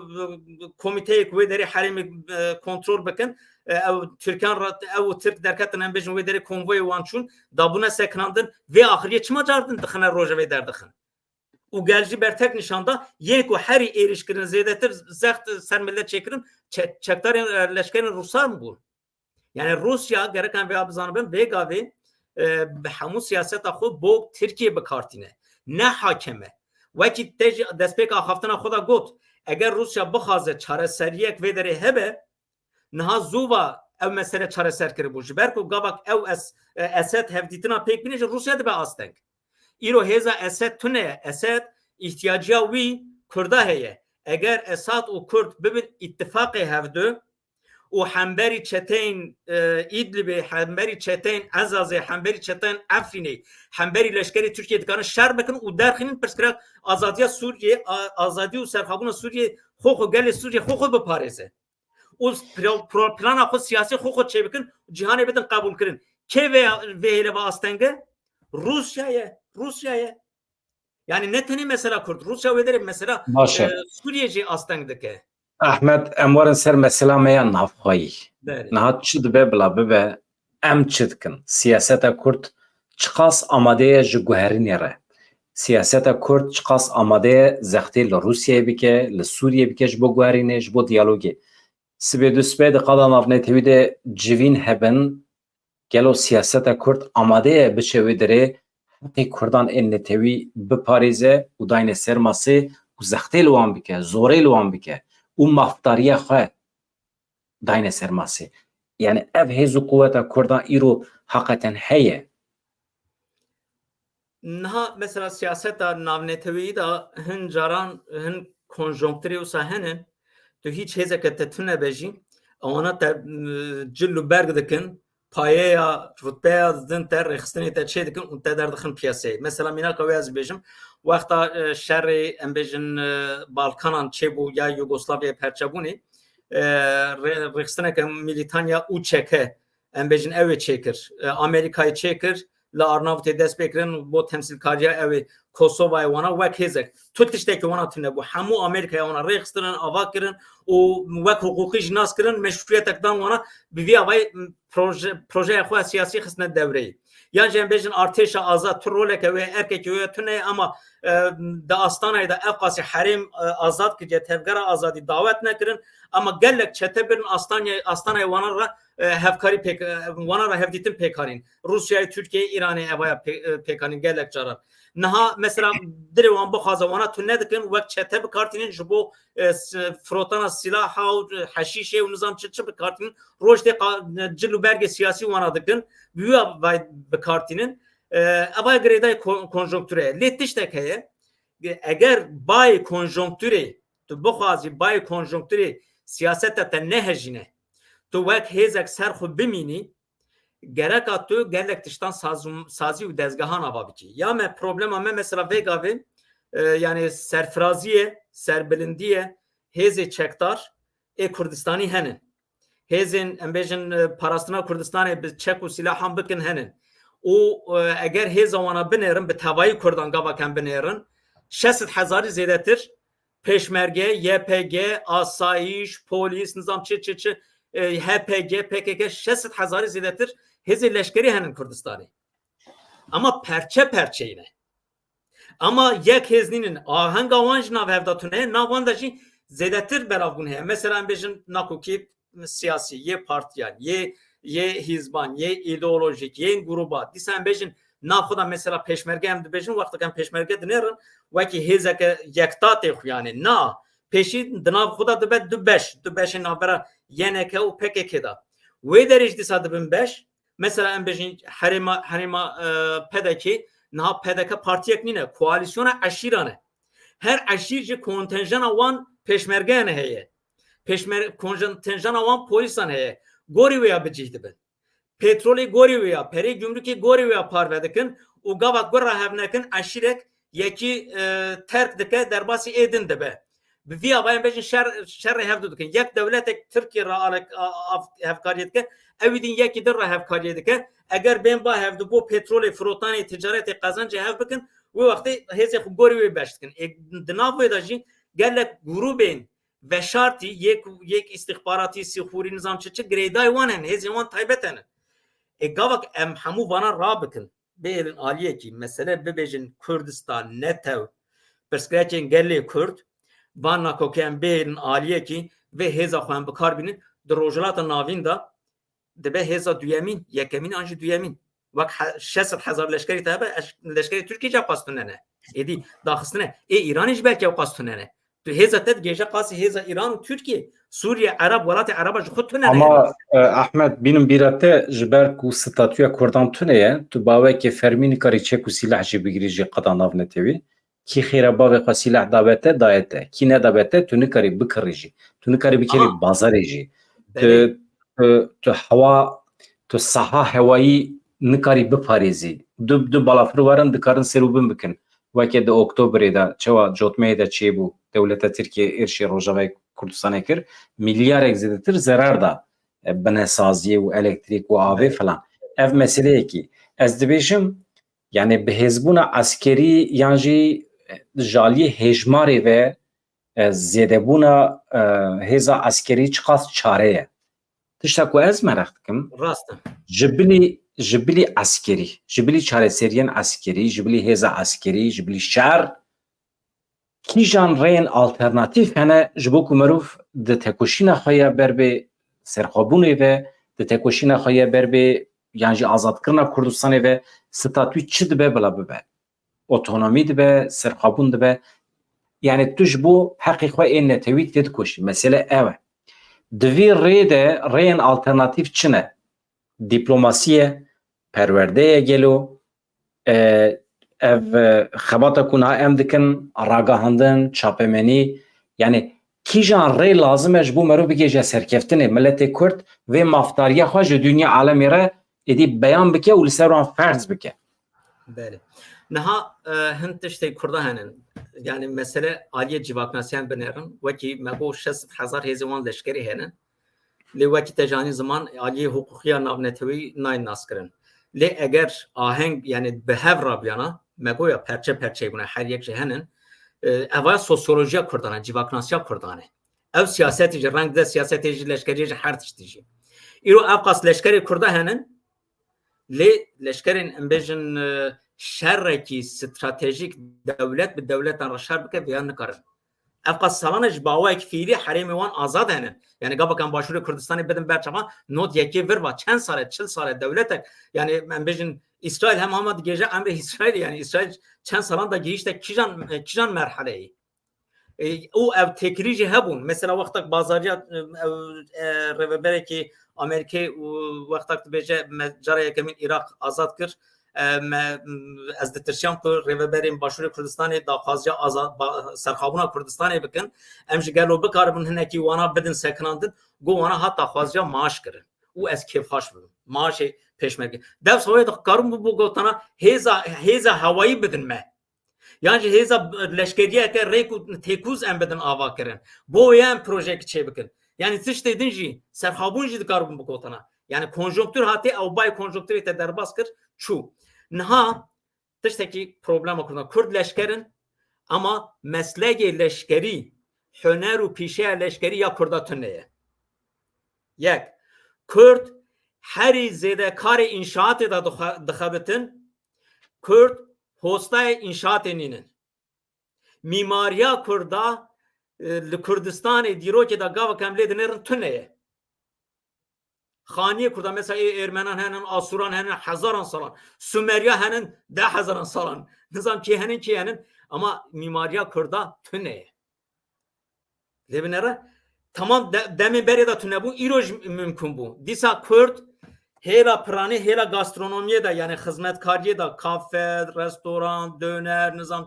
komiteyek wê derê herêmê kontrol bikin ew Türkan ew Türk derketin em bêjin wê derê konvoyê wan çûn dabûne sekinandin vê axiriyê çima cardin dixine rojevê derdixin û gel jî ber tek nîşanda yê ku herî êrişkirin zêdetir zext ser millet çêkirin çekdarên leşkerên Rusar mı bûn? Yani Rusya gereken vêya bizanibin vê gavê bi hemû siyaseta xwe bo Tirkiye bikartîne ne hakeme wekî te jî destpêka axaftina xwe da got eger Rusya bixwaze çareseriyek vê derê hebe niha zûva ew mesele çareser kiribû ji ber ku gavak ew Esed hevdîtina pêk bîne ji Rusya dibe asteng. Îro hêza Esed tune ye Esed ihtiyaciya wî Kurda heye eger Esad û Kurd bibin îttifaqê hevdu û hemberî çeteyên İdlibê hemberî çeteyên Ezazê hemberî çeteyên Efrînê hemberî leşkerî Tirkiye dikarin şer bikin û derxînin pirskira azadiya Sûriye azadî û serxwebûna Sûriye xwe gelê Sûriye xwe biparêze û plana xwe siyasî xwe çêbikin cîhanê bidin qebûl kirin kê vê hêle astenge Rusya'ye yani ne tenê mesela Kurd Rusya wê derê mesela Sûriye jî asteng dike. Ahmed em warin ser mesela me ya navxwayî niha çi dibe bila bibe em çi dikin siyaseta Kurd çi qas amade ye ji guherînê re siyaseta Kurd çi qas amade ye zextê li Rusyayê bike li Sûriyê bike ji bo guherînê ji bo diyalogê sibê du sibê di qada navnetewî de civîn hebin gelo siyaseta Kurd amade ye biçe wê derê hatê Kurdan ên netewî biparêze û dayne ser masê û zextê li wan bike zorê li wan bike û maftariya xwe dayne ser masê yani ev hêz û quweta Kurdan îro heqeten heye. Niha mesela siyaseta navnetewî da hin caran hin konjonktürê wisa henin tu hiç hêzeke te tune bejî ewana te cil û berg dikin payeya rütbeya din te rexistini te çê dikin û te derdixin piyasayê. Mesela mînaka wê ez bêjim wexta şerê em bêjin Balkanan çêbû ya Yugoslavyayê perçebûnê rexistineke Milîtanya û çeke em bêjin ew ê çêkir. Amerîkayê çêkir li Arnavutê dest pê kirin bo temsîlkariya ew ê Kosovayê wana wek hêzek. Tu tiştekî wana tune bû. Hemû Amerîkaya wana rêxistin, ava kirin û wek hukukî jî nas kirin meşruiyetek dan wana bi vî avayê projeya xwe siyasî xistine devreyê. Yan jî em bêjin artêşa azad tu roleke wê erkekê wê tune ama di Astanayê de ev qasî herêm azad kiriye tevgera azadî dawet nekirin ama gelek çete birin Astanayê wana re hevkarî wana re hevdîtin pêkarîn. Rusyayê, Tirkiyeyê, Îranê evaya pêkarîn gelek caran. Niha mesela dirê wan bixwaze wana tu nedikin wek çete bikartînin ji bo firotana silaha û heşîşê û nizam çi bikartînin roj tê cil û bergê siyasî wana dikin bi wî vay bikartînin evaya girêdayê konjonktûrê lê tiştek heye eger bayê konjonktûrê tu bixwazî bayê konjonktûrê siyaseta te nehejîne tu wek hêzek ser xwe bimînî gereka tu gelek tiştan sazî û dezgehan ava bikî. Ya me problema me mesela vê gavê yani serfiraziyê, serbilindiyê hêzê çekdar ê Kurdistanî henin. Hêzên em bêjin parastina Kurdistanê bi çek û silahan bikin henin. û eger hêza wana binêrin bi tevayî Kurdan gavaken binêrin 60,000 zêdetir pêşmerge, YPG, asayiş, polis, nizam çi HPG, PKK 60,000 zêdetir hêzê leşkerî henin Kurdistanê. Ama perçe yine. Ama yek hêznînin ahenga wan jî nav hevda tune nav wan de jî zêdetir beravbûn heye. Mesela em bêjin nakokî siyasî, yê partiyan, yê hîzban, yê îdeolojik, yê gruba. Dîsa em bêjin nav xwe da mesela pêşmerge em dibêjin wextek em pêşmerge dinêrin wekî hêzeke yektatê xwe yani na pêşî di nav xwe da dibe du beşên navbera YNK û PKK da. Wê derê jî dîsa dibin beş. Mesela em bêjin herêma pedekê niha PDK partiyek nîne koalîsyona eşîran e. Her eşîr ji kontenjana wan pêşmergeyan heye. Kontenjana wan polîsan heye. Gorî wê ya bicih dibin. Petrolê gorî wê ya, perê gümrükê gorî wê ya parve dikin û gavak gura hev nekin eşîrek yekî terk dike derbasî êdin dibe. Bi vî avayên bêjin şerrê hevdû dikin. Yek dewletek Tirkiye re hevkariyê dike, ew din yekî din re hevkariyê dike. Eger bên ba hevdû bo petrolê, firotanê, ticaretê qazancê hev bikin, wê wextê hêzê xwe gorî wê beş dikin. Di nav wê de jî gelek grûbên veşartî yek istihbaratî sîxûrî nizam çi girêdayê wan henin, hêzên wan taybet henin. Gavak em hemû vana rabikin. Bêrin aliyekî mesele bibêjin Kurdistan netew pirsgirêkên gelê Kurd van nakokê em bêrin aliyekî vê hêza xwe em bikar bînin di rojhilata navîn da dibe hêza duyemîn, yekemîn an jî duyemîn. Wek 60,000 leşkerî te hebe leşkerê Tirkiye jî qas tunene. Êdî daxistine. Îranê jî belki ew qas tunene. Tu hêza te digêje qasî hêza İran û Tirkiye, Suriye, Arab, welatê Araba ji xwe tunene. Ama Ahmed bînim bîra te ji ber ku statûya Kurdan tune ye, tu bawekê fermî nikarî çek û silah jî bigirî jî qeda nav netewî. Kî xêra bavê xwe silah dabe te daye te. Kî nedabe te tu nikarî bikirî jî. Tu nikarî bikirî bazarê jî. Tu hewa tu saha hewayî nikarî biparêzî. Du balafir warin dikarin serûbin bikin. Wekê di Oktoberê de çawa cotmeyê de çêbû dewleta Tirkiye êrişê Rojavayê Kurdistanê kir, milyarek zêdetir zerar da binêsaziyê û elektrîk û avê filan. Ev meseleyekî. Ez dibêjim yani bi hêzbûna eskerî yan jî jaliyê hêjmarê ve zêdebûna hêza eskerî çi qas çare ye. Tişta ku ez merak dikim ji bilî eskerî, ji bilî çareseriyên eskerî, ji bilî hêza eskerî, ji bilî şer kîjan reyên alternatîv hene ji bo ku mirov di tekoşîna xwe ya ber bê serxwebûnê ve di tekoşîna xwe ya ber bê yan jî azadkirina Kurdistanê ve statû çi dibe bila bibe. Otonomî dibe, serxwebûn dibe. Yani tu ji bo heqê xwe ên netewî tê dikoşî. Mesele ew e. Di vî rê de reyên alternatîv çi ne? Dîplomasî perwerdeye gelo ev xebata ku niha em dikin ragahandin, çapemenî yani کیجان ری لازم اش بو مرو بگیجه سرکفتن ملت کرد و مفتاریه خواه دنیا عالمی را ادی بیان بکه و لسران فرض بکه. بله. نها هند تشتی کرده هنن yani mesele aliye civaknasyan benerin vaki mego 60,000 hezvan leşkeri henin le vaki tejani zaman aliye hukukiya navnetevi nayn naskirin le eğer aheng yani behev rabyana mego ya perçe buna her yek henin eva sosyolojiya kurdana civaknasya kurdana ev siyaseti rang de siyaseti leşkeri her tiştiji iro avqas leşkeri kurda henin le leşkerin embejin şerreki stratejik devlet bir devletten raşar bike beyan nikarin. Efkas salanış bağlayık fiili haremi wan azad henin. Yani gabakan başvuru Kürdistan'ı bedin berçama not yeki ver va çen sale çil sale devletek yani embejin İsrail hem hamad gece emri İsrail yani İsrail çen salan da girişte kijan merhaleyi. O ev tekrici hebun. Mesela vaktak bazarya revebereki Amerika vaktak beje caraya kemin Irak azad kır. از دترشیان که ریوبریم باشور کردستانی داخوازیا آزاد سرخابونا کردستانی بکن امش گلو بکاربن هنکی وانا بدن سکناندن گو وانا حتی خوازیا maaş کرن او از کیف خاش بدن maaş peşmerge dev soyda karım bu gotana heza havayı bedin me yani heza leşkeriye ke reku tekuz em bedin ava keren bu yan proje ki bekin yani siz dedin ji serhabun ji karım bu gotana yani konjonktür hati avbay konjonktür te derbas kır çu Niha tişteki problem okurna Kurd leşkerin ama mesleği leşkeri hüner u pişe leşkeri ya Kurda tüneye. Yek Kurd heri zedekar inşaat da dıxabitin Kurd hostay inşaat eninin. Mimariya Kurda Kürdistan'ı diroki da gava kemledinerin tüneye. Xaniye Kurda mesela Ermenan henin, Asuran henin, hazaran salan. Sümerya henin, 10,000 salan. Nizam ki henin ama mimariya Kurda tüneye. Lebinere tamam demin beri de tüne bu iroj mümkün bu. Disa Kurd hela prani hela gastronomiye de yani hizmetkariye de kafe, restoran, döner, nizam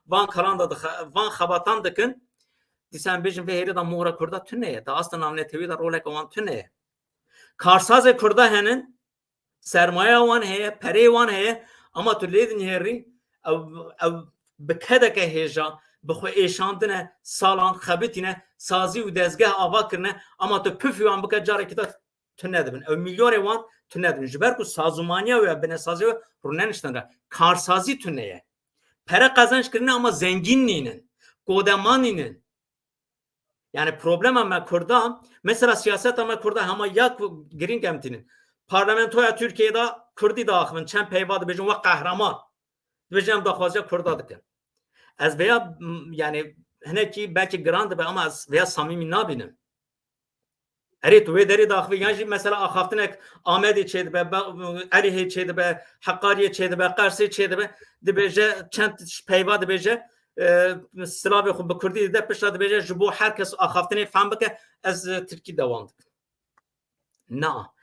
van kalan da van xabatan dikin. Disan bejin ve hela da muğra Kurda tüneye. Da aslında navnetevi de rolek olan tüneye. Karsaz Kurda henin sermaye wan heye, pere wan heye ama tu ledin heri ev bikadeke heja bixwe eşandine salan xebitine sazi û dezgeh ava kirine ama tu püf wan bike careke de tu nedibin ev milyarê wan tu nedibin ji ber ku sazumaniya we binesazî we rûne niştin re karsazî tu neye pere qezenç kirine ama zengin nînin godeman nînin. Yani problem ama Kurda mesela siyaset ama Kurda ama yak giring emtinin parlamentoya Türkiye'de Kurdi dağıtın çem peyvadı bejin ve kahraman bejin daxwazya Kurda dikin az veya yani heneki belki grand be ama az veya samimi nabinim evet ve deri dağıtı yani mesela axaftinek Ahmedi çedi be Ali çedi be Hakkariye çedi be Karsi çedi be dibeje çent peyvadı beje Slavya xu bi Kurdî de pişta dibêje ji bo herkes axaftinê fehm bike ez Tirkî dewan dikim. Na.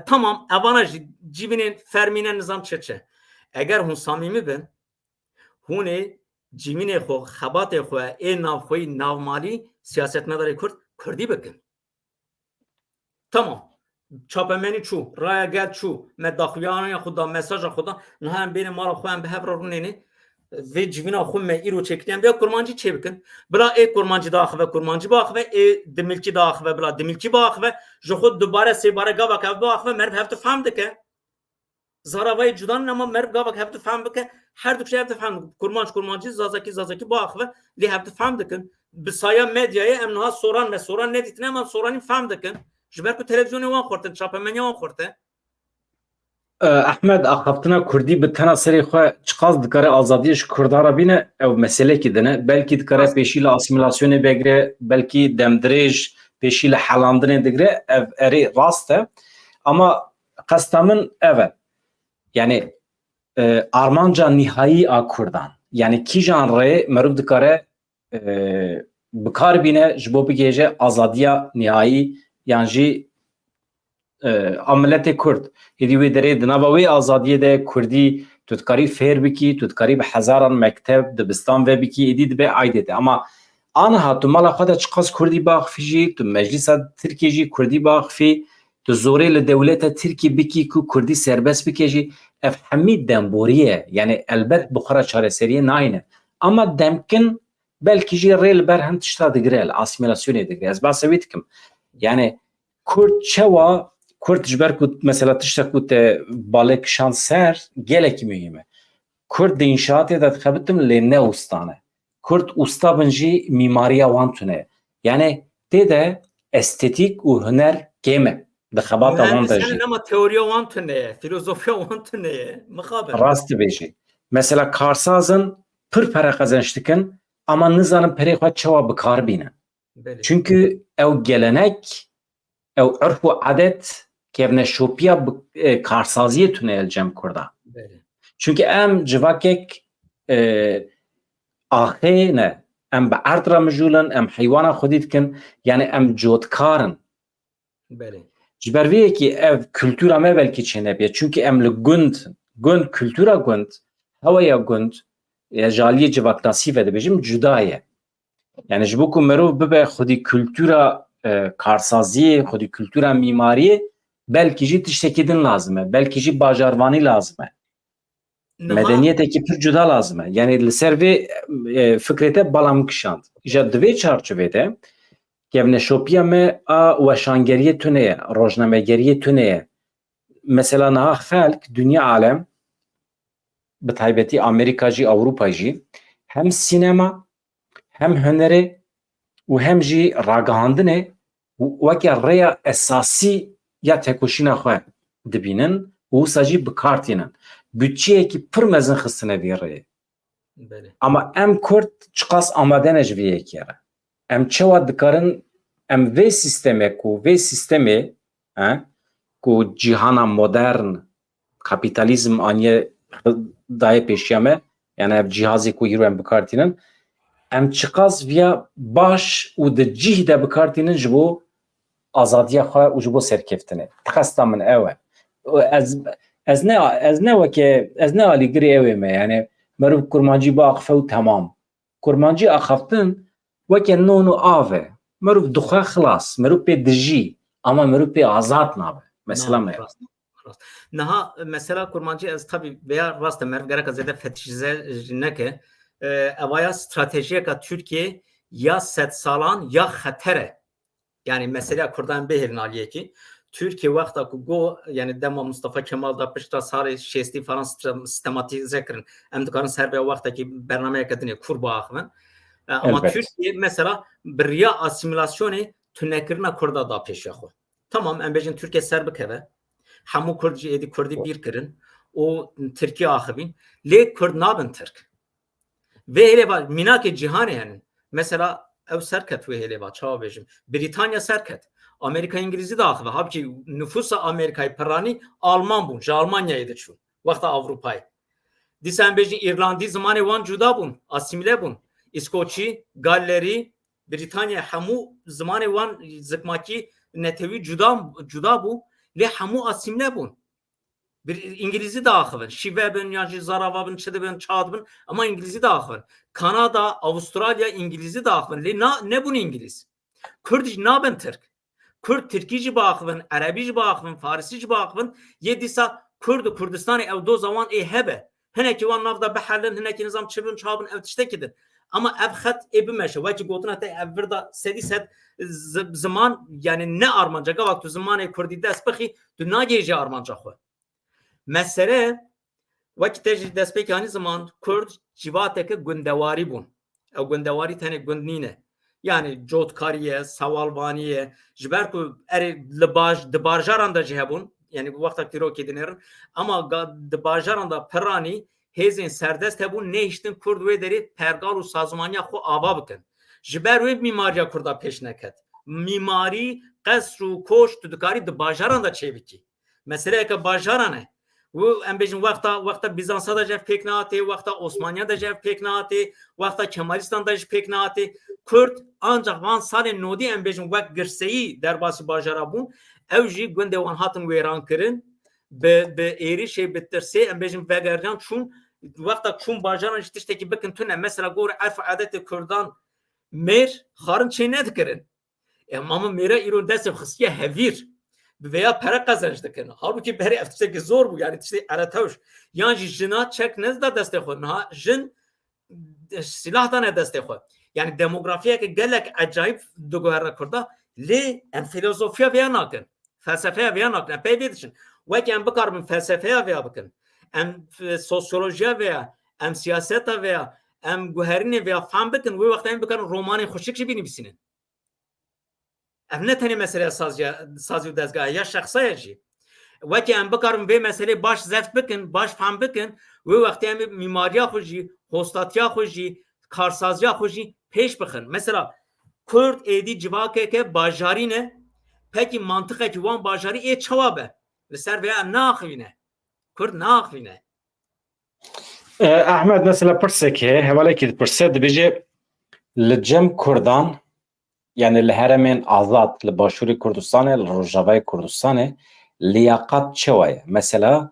Tamam evana jî civînên fermîne nizam çeçe. Eger hûn samîmî bin hûn ê civînê xwe xebatê xwe ê navxweyî navmalî siyasetmedarê Kurd Kurdî bikin. Tamam. Çapemenî çû, raya gel çû, me daxuyanaya xwe da mesaja xwe da niha em bêrê mala xwe em bi hev re rûnênê ve civina xwe me îro çekiriyem ve kurmancî çê bikin bila ê kurmancî daxive kurmancî biaxive ê dimilkî daxive bila dimilkî biaxive ji xwe dubare sêbare gavek hev biaxive meriv hev difhem dike zaravayê cudan ama meriv gavek hev difhem bike her du şey hev difhem kurmancî zazakî biaxive lê hev difhem dikin bi saya medyayê em niha soran ne dîtine em soranî fehm dikin ji ber ku televizyonê wan xurtin çapemeniya wan xurte Ahmed axaftina Kurdî bi tena serê xwe çiqas dikare azadiyê ji Kurdan bîne ew meselekî dine belkî dikare pêşî li asimilasyonê vegire belkî demdirêj pêşî li helandinê digire ev erê rast e ama qesta min ev e yani armanca nihayî a Kurdan yani kîjan rê meriv dikare bikar bîne ji bo bigêje azadiya nihayî yan jî عملت کرد هدی وی دره دنبا وی آزادی ده کردی تودکاری فیر بکی تودکاری به هزاران مکتب دبستان و بکی هدی به عیده ده اما Anha tu mala xwe de çiqas Kurdî baxfî jî, tu meclisa Tirkiye jî Kurdî baxfî, tu zorê li dewleta Tirkiye bikî ku Kurdî serbest bike jî, ev hemî demborî ye. Yani elbet bi xwe re çareseriyê nayîne. Ama demkin belkî jî rê li ber hin tişta digire, li asîmîlasyonê digire. Ez behsê wî dikim. Yani Kurd çawa Kurd ji ber ku mesela tişta ku te balê kişand ser gelekî mühim e. Kurd di înşaatê de dixebitim lê ne ustan e. Kurd usta bin jî mîmariya wan tune. Yani tê de estetik û huner kêm e. Di xebata wan de jî. Mühendislerin ama teoriye wan tune, filozofiya wan tune. Mixabin. Rast dibêjî. Mesela karsazin pir pereqezenç dikin ama nizanin perê xwe çawa bikar bînin. Belê. Çünkü ew gelenek, ew urf û adet kevneşopiya karsaziyê tune el cem Kurda. Belê. Çünkü em civakek axê ne, em bi erd re mijûlin, em heywana xwedî dikin, yani em cotkarin. Belê. Ji ber vê yekî ev kültûra me belkî çênebiye. Çünkü em li gund kültûra gund, heweya gund, ya jaliyê civaknasî ve dibêjim cuda ye. Yani ji bo ku mirov bibe xwedî kültûra karsaziyê, xwedî kültûra mîmariyê, belkî jî tiştekî din lazim e, belkî jî bajarvanî lazim e. Medeniyetekî pir cuda lazim e. Yani li ser vê fikrê te balam kişand. İja di vê çarçovê de kevneşopiya me a weşangeriyê tune ye, rojnamegeriyê tune ye. Mesela niha xelk dünya alem bi taybetî Amerîka jî Ewropa jî hem sînema hem hunerê û hem jî ragihandinê weke rêya esasî ya tekoşîna xwe dibînin û wisa jî bikartînin. Bütçeyekî pir mezin xistine vê rêyê. Belê. Ama em Kurd çiqas amade ne ji vê yekê re. Em çawa dikarin em vê sîstemê ku vê sîstemê ku cîhana modern kapîtalîzm aniye daye pêşiya me, yani ev cihazê ku îro em bikartînin, em çiqas viya baş û di cih de bikartînin ji bo azadiya xwe û ji bo serkeftinê. Xesta min ew e. Ez ne weke ez ne alîgirê ew ê me, yani merov kurmancî biaxife û temam. Kurmancî axaftin weke non û av e. Merov dixwe xilas, merov pê dijî ama merov pê azad nabe. Mesela me. Niha mesela kurmancı ez tabii veya rast merv gerek zede fetişize neke evaya stratejiye ka Türkiye ya set salan ya xatere. Yani mesela Kurdan behirin aliye ki Türkiye vakta ku go yani dema Mustafa Kemal da pişta sarı şesti falan sistematize kirin. Em dikarin serbe vakta ki bernameye kadine kurba axmen. Ama Elbet. Türkiye mesela biriya asimilasyonu tünekirina Kurda da peşe xo. Tamam em bejin Türkiye serbe keve. Hemû Kurd jî êdî Kurdî bîr kirin û Tirkiye axivîn. Lê Kurd nabin Tirk. Vê hêlêva mînakê cîhanê henin. Mesela ew serket wê hêlêva çawa bêjim. Brîtanya serket. Amerika İngilîzî de axive. Halbuki nüfusa Amerikayê piranî Alman bûn. Ji Almanyayê de çûn. Wexta Avrupayê. Dîsa em bêjin İrlandî zimanê wan cuda bûn. Asîmîle bûn. İskoçî, Gallerî, Brîtanya hemû zimanê wan zikmakî netewî cuda bû. Lê hemû asîmle bûn. Bir İngilîzî de axivin. Şîve bin ya jî zarava bin, çi dibin, ça dibin ama İngilîzî de axivin. Kanada, Avustralya İngilîzî de axivin. Lê ne bûn İngilîz? Kurd jî nabin Tirk. Kurd Tirkî jî biaxivin, Erebî jî biaxivin, Farsî jî biaxivin. Yê dîsa Kurd û Kurdistanê ew doza wan ê hebe. Hinekî wan nav da bihelin, hinekî nizam çibin, çabin ev tiştekî din. Ama ev xet ê bimeşe. Wekî gotina te ev vir da sedî sed ziman yani ne armanca gavak tu zimanê Kurdî dest bixî tu nagêjî armanca xwe. Mesele wekî te jî destpêkî hanî ziman Kurd civakeke gundewarî bûn. Ew gundewarî tenê gund nîne. Yani cotkariye, savalvaniye, ji ber ku erê di bajaran da jî hebûn, yani bu wexta tîrokê dinêrin, ama di bajaran da piranî hêzên serdest hebûn nehiştin Kurd wê derê pergal û sazmaniya xwe ava bikin. Ji ber wê mîmariya Kurda pêş neket. Mîmarî, qesr û koş tu dikarî di bajaran da çêbikî. Meseleyeke bajaran e. û em bêjin wexta Bizansa da jev pêk nehatê, wexta Osmaniya da jev pêk nehatê, wexta Kemalîstan da jî pêk nehatê. Kurd ancak van salên nodî em bêjin wek girseyî derbasî bajara bûn, ew jî gundê wan hatin wêran kirin, bi êrişê bi tirsê em bêjin vegeriyan çûn, wexta çûn bajaran jî tiştekî bikin tune. Mesela gor erf adetê Kurdan میر خارن چه ندکرن اما میره ایرون دست خصیه هویر veya para kazanç dikene. Halbuki beri eftişteki zor bu yani işte aratavş. Yani jina çek nezda destek koy. Ha jin silahdan ne destek koy. Yani demografiye ki gelek acayip duguherre kurda li en filozofiya veya nakın. Felsefeye veya nakın. Peyved için. Ve ki en bakar mı felsefeye veya bakın. Em sosyolojiye veya em siyasete veya em guherine veya fan bakın. Ve vakti em bakar romanı hoşçakçı bini bisinin. Ev ne tane mesele sazı dezgahı ya şahsaya jî. Wekî em bikarin vê meselê baş zeft bikin, baş fem bikin, wê wextê em mîmariya xwe jî, hostatiya xwe jî, karsaziya xwe jî pêş bixin. Mesela Kurd êdî civakeke bajarî ne, pekî mantıqekî wan bajarî ê çawa be. Li ser vê em naxivîne. Kurd naxivîne. Ahmed mesela pirsekê hevalekî dipirse dibêje li cem Kurdan yani li heremên azad li Başûrê Kurdistanê, li Rojavayê Kurdistanê liyakat çawa ye? Mesela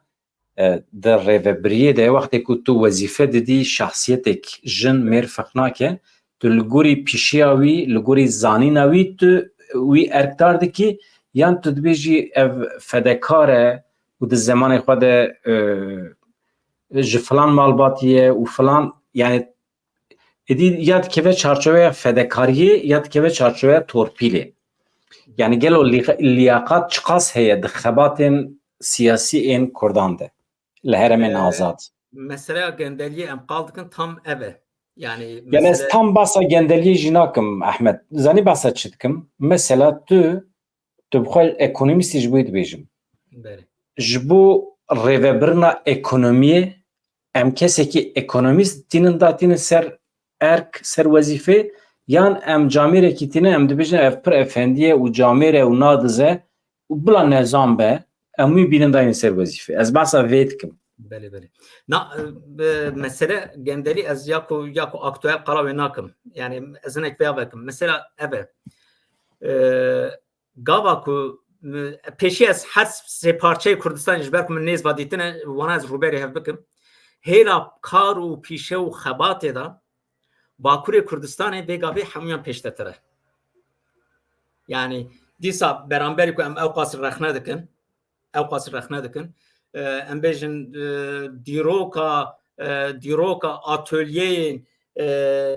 di rêveberiyê de wextê ku tu wezîfe didî şahsiyetek jin mêr feq nake, tu li gorî pîşiya wî, li gorî zanîna wî tu wî erkdar dikî yan tu dibêjî ev fedekar e û di zemanê xwe de ji filan malbatî ye û filan yani ya dikeve çarçoveya fedekariyê ya dikeve çarçoveya torpîlê. Yani gelo liyakat çiqas heye di xebatên siyasî ên Kurdan de li heremên azad. Mesela gendeliyê em qal dikin tam ev e. Yani ez tam basa gendeliyê jî nakim Ahmed. Zanî basa çi dikim? Mesela tu bixwe ekonomîstî ji bo dibêjim. Ji bo rêvebirina ekonomiyê em kesekî ekonomîst tînin datînin ser erk ser wezîfe yan em camêrekî tîne em dibêjin ev pir efendiye û camêre û nadize û bila nezam be em wî bînin dayîn ser wezîfe. Ez basa vê dikim. Belê. Na mesele gendelî ez ya ku aktüel qala wê nakim. Yani ez hinek veya vekim. Mesela ev gava ku pêşî ez her sê parçeyê Kurdistan ji ber ku min nêz vadîtine wana ez rûberê hev bikim. Hêla kar û pîşe û xebatê da Bakurê Kurdistanê vê gavê hemûyan pêştetir. Yani dîsa beramberî ku em ew qas rexne dikin, em bêjin dîroka atölyeyên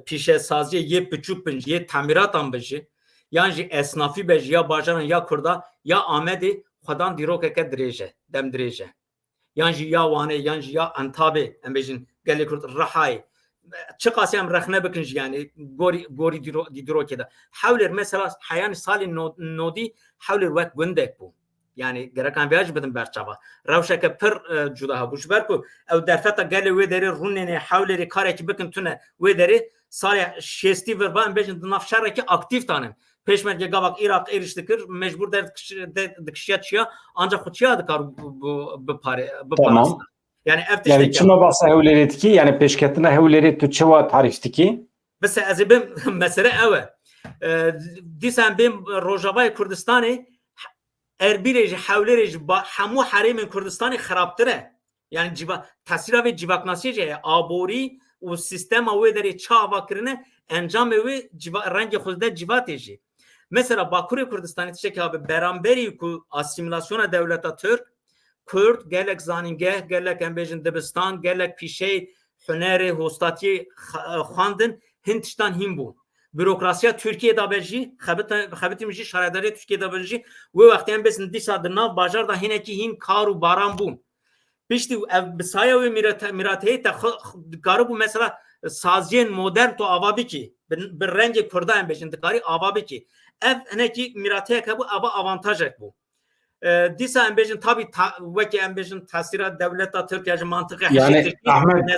pîşesaziyê yê piçûk bin yê temiratan bi jî yan jî esnafî be jî ya bajaran ya Kurda ya Amedê xwedan dîrokeke dirêj e, dem dirêj e. Yan jî ya Wanê yan jî ya Entabê em bêjin gelê Kurd Rihayê çi qasî em rexne bikin jî yani gorî dîrokê de. Hewlêr mesela heyanî salê nodî hewlêr wek gundek bû. Yani gerekan vêya jî bidin berçava. Rewşeke pir cuda hebû ji ber ku ew derfeta gelê wê derê rûnênê hewlêrê karekî bikin tune wê derê salê şêstî vir em bêjin di nav şerekî aktif tanin. Pêşmerge gavak Iraq êriş dikir mecbûr dikişiya çiya ancak xwe çiya dikar Tamam. Yani çima basa hewlêrê dikî yani pêşketina hewlêrê tu çawa tarîf dikî? Bisa ez ê bim mesele ew e. Dîsa em bêm Rojavayê Kurdistanê Erbilê jî hewlêrê jî hemû herêmên Kurdistanê xerabtir e. Yani tesîra vê civaknasiyê jî heye aborî û sistema wê derê çava kirine encamê wê rengê xwe de civatê jî. Mesela Bakurê Kurdistanê tiştekî habe beramberî ku asimilasyona dewleta Türk Kurd gelek zanîngeh gelek em bêjin dibistan gelek pîşey hunerê hostatiyê xwandin hin tiştan hîn bû. Bürokrasiya Türkiye da belji, xebitî jî şaredarê Türkiye da belji wê wextê em bêjin dîsa di nav bajar da hinekî hîn kar û baran bûn. Piştî ev bi saya wê mirateyê te dikaribû mesela saziyên modern tu ava bikî bi rengê Kurda em bêjin dikarî ava bikî. Ev hinekî mirateyek hebû ava avantajek bû. Dîsa em bêjin tabî wekî em bêjin tesîra dewleta Tirkiye ji mantıqê yani Ahmed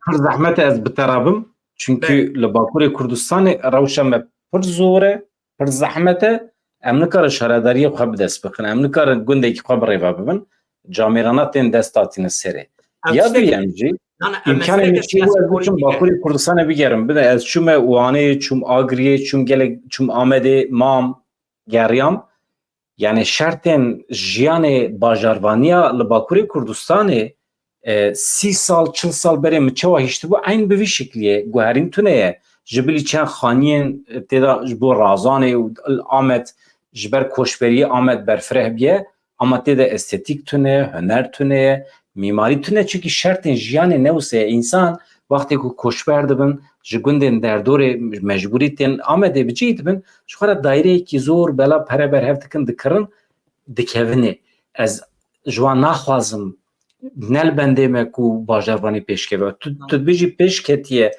pir zehmet ez biterabim çünkü li Bakurê Kurdistanê rewşa me pir zor e pir zehmet e em nikarin şaredariyê xwe bi dest bixin em nikarin gundekî xwe bi rêve bibin camêrana tên dest datîne serê ya duyem jî imkanê çî ez biçim Bakurê Kurdistanê bigerim bide ez çûme Wanê çûm Agriyê çûm gelek çûm Amedê mam geriyam yani şertên jiyanê bajarvaniya li Bakurê Kurdistanê 30 sal 40 sal berê min çawa hiştibû eyn bi vî şekliyê guherîn tune ye جبلی چند خانیین تدا جبو رازانه و آمد جبر کوشبری آمد برفره بیه اما تدا استتیک تونه هنر تونه میماری تونه چونکه شرط جیان نوسه انسان وقتی که کوشبر دبن جگوندن در دور مجبوری تن آمده بجید بن شخوره دایره کی زور بلا پره بر هفتکن دکرن دکونه از جوان نخوازم نل بنده مکو باجروانی پیش که تو بیجی پیش کتیه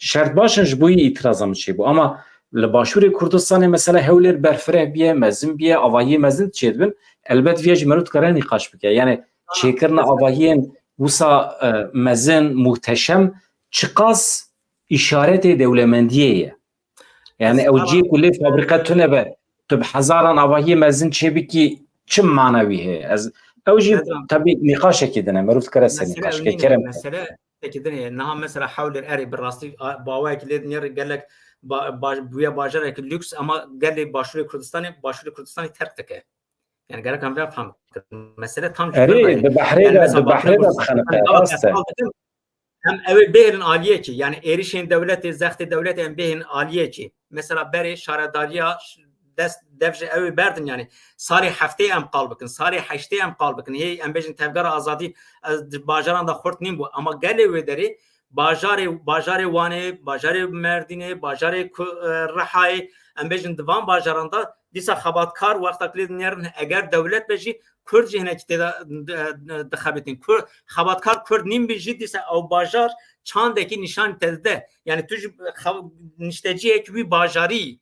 شرط باشن جبوی اعتراضم چی بو اما لباشور کردستان مثلا هولر برفره بیه مزن بیه آواهی مزن چید بن البته ویج مرود کرن نقاش بکه یعنی چیکرن آواهی وسا مزن محتشم چقاس اشارت دولمندیه یعنی اوجی کلی فابریکات تونه به تو هزاران آواهی مزن چه بکی چه معنویه از اوجی طبی نقاش کدنه مرود کرن نقاش که کرم مساله كده انها مثلا حول الاري بالراستي باواك اللي قال لك بويا باجرك اللوكس اما قال لي باشور كردستاني تركتك يعني قال لك انا بفهم مساله تام اري ببحري هم اوي بهرن عاليه كي يعني ايريشين دولتي زخت دولتي هم بهن عاليه كي مثلا بري شارداريا دست دفج اوي بردن يعني صاري هفته ام قلبكن صاري هشته ام قلبكن هي ام بجن تفجر ازادي باجران دا خورت نیم بو اما گله ودری باجار وانه باجار مردینه باجار رحای ام بجن دوام باجران دا دیسا خباتکار وقت اکلید نرن اگر دولت بجی کرد جهنه که دخابتین کرد خباتکار کرد نیم بجی دیسا او باجار چاندکی نشان تزده یعنی توش نشتجی اکوی باجاری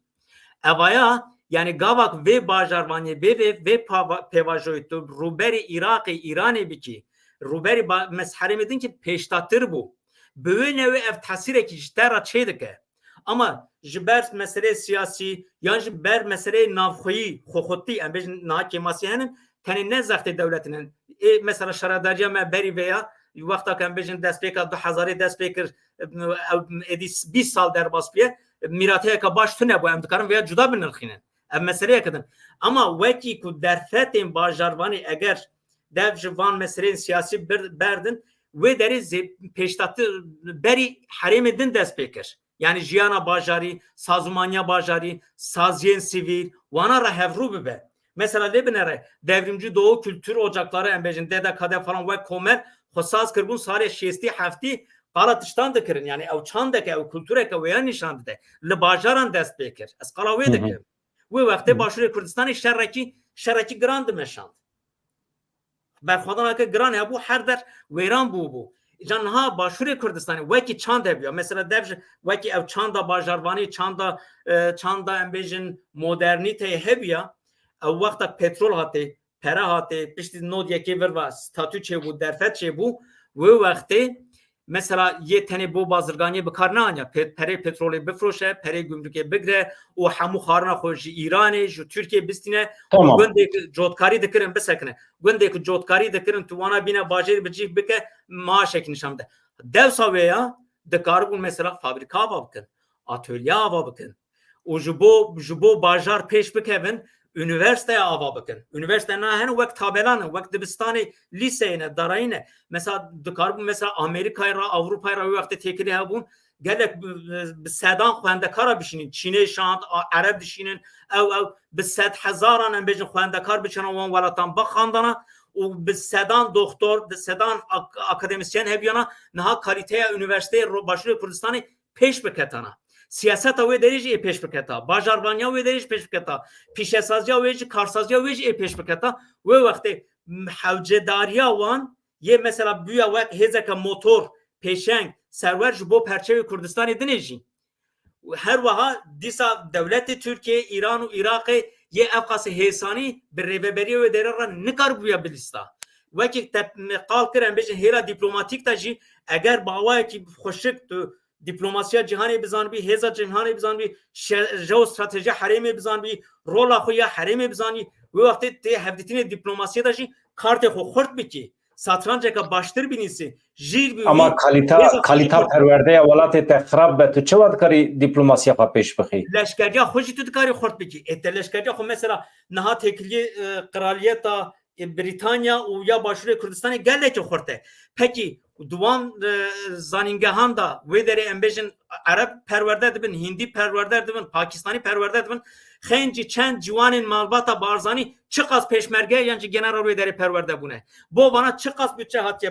اویا yani gavak ve bajarmani ve pevajoytu ruberi İran'ı biki ruberi mesharemedin ki peştatır bu böyle ve ev tasireki iştara çeydike ama jiber mesele siyasi yani jiber mesele navxoyi xoxotti em bejin nakemasiyenin tenin ne zahte devletinin mesela şaradariya me beri veya vaqta kan bejin despeka 2000 despekir edis 20 sal derbaspiye mirateye ka baş tune bu em dikarin veya cuda binirxinin ev meseleye kadın ama veki ku derfetin bajarvani eğer dev jivan meselenin siyasi berdin ve deriz peştatı beri haremedin despekir yani jiyana bajari sazumanya bajari saziyen sivil wana ra hevru bibe mesela lebinere devrimci doğu kültür ocakları embejin dede kade falan ve komer xosaz kırbun sare şesti hafti qalatıştan da kirin yani ev çandeke ev kültüreke ve nişandı de le bajaran despekir es qalawe de ve vakti başure Kürdistan'ı şerreki grand meşand. Berxwadan ki grand ya bu her der veyran bu. Canha başure Kürdistan'ı veki çand ebiyor. Mesela dev veki ev çanda bajarvani çanda embejin modernite hebiya. Ev vakta petrol hatı, para hatı, pişti nod yeki verva statü çe bu derfet çe bu ve vakti mesela yetene bu bazırgani bekarna anya pere petrolü befroşe pere gümrüke bigre o hamu xarna xoji İran'e ju Türkiye bistine gündek jotkari dikirin besekne gündek jotkari dikirin tuwana bina bajir bicih bike maaşek nişamda dev saveya de karbon mesela fabrika bakın atölye ava bakın o jubo bajar peş bikevin üniversiteye ava bakın. Üniversite ne vakt tabelanı, vakt dibistani liseyine, darayine. Mesela dikarbun mesela Amerika'ya, Avrupa'ya vakti tekili habun. Gelek sedan xwendekara bişinin, Çin'e şant, Arap bişinin, ev bi 100,000 em bejin xwendekar biçin wan welatan baxandana o bi sedan doktor, bi sedan akademisyen hebiyana naha kaliteye üniversiteye başlıyor Kürdistan'ı peş biketana. Siyaseta ve derece peş biketa, bajarvanya ve derece peş biketa, pişesazya ve karsazya ve peş biketa ve vakti havcedariya wan ye mesela büya vak hezeka motor peşeng server bu perçevi Kürdistan'ı dinleji. Her vaha disa devleti Türkiye, İran ve Irak'ı ye evkası hesani bir reveberiye ve derara nikar buya bilista. Vaki qal kiren bejin hera diplomatik taji eğer bawaya ki xoşik tu diplomasiya cihani bizanbi heza cihani bizanbi jeostrateji haremi bizanbi rola xoya haremi bizanbi ve vakti te hevdetine diplomasiya taji karte xo xort biki satranca ka baştır binisi jir bi ama kalita perverde ya velat te xrab be tu çevad kari diplomasiya ka peş bixi leşkerca xoji tu kari xort biki et leşkerca xo mesela naha tekli kraliyeta Britanya o ya başlıyor Kürdistan'a geldi ki xorte. Peki دوان زانینگهان دا وی داری امبیجن عرب پرورده دبن، هندی پرورده دبن، پاکستانی پرورده دبن، خنجی چند جوان مالباتا بارزانی چقدر پیشمرگه یعنی جنرال وی داری پرورده بونه بو بنا چقدر بچه هاتیه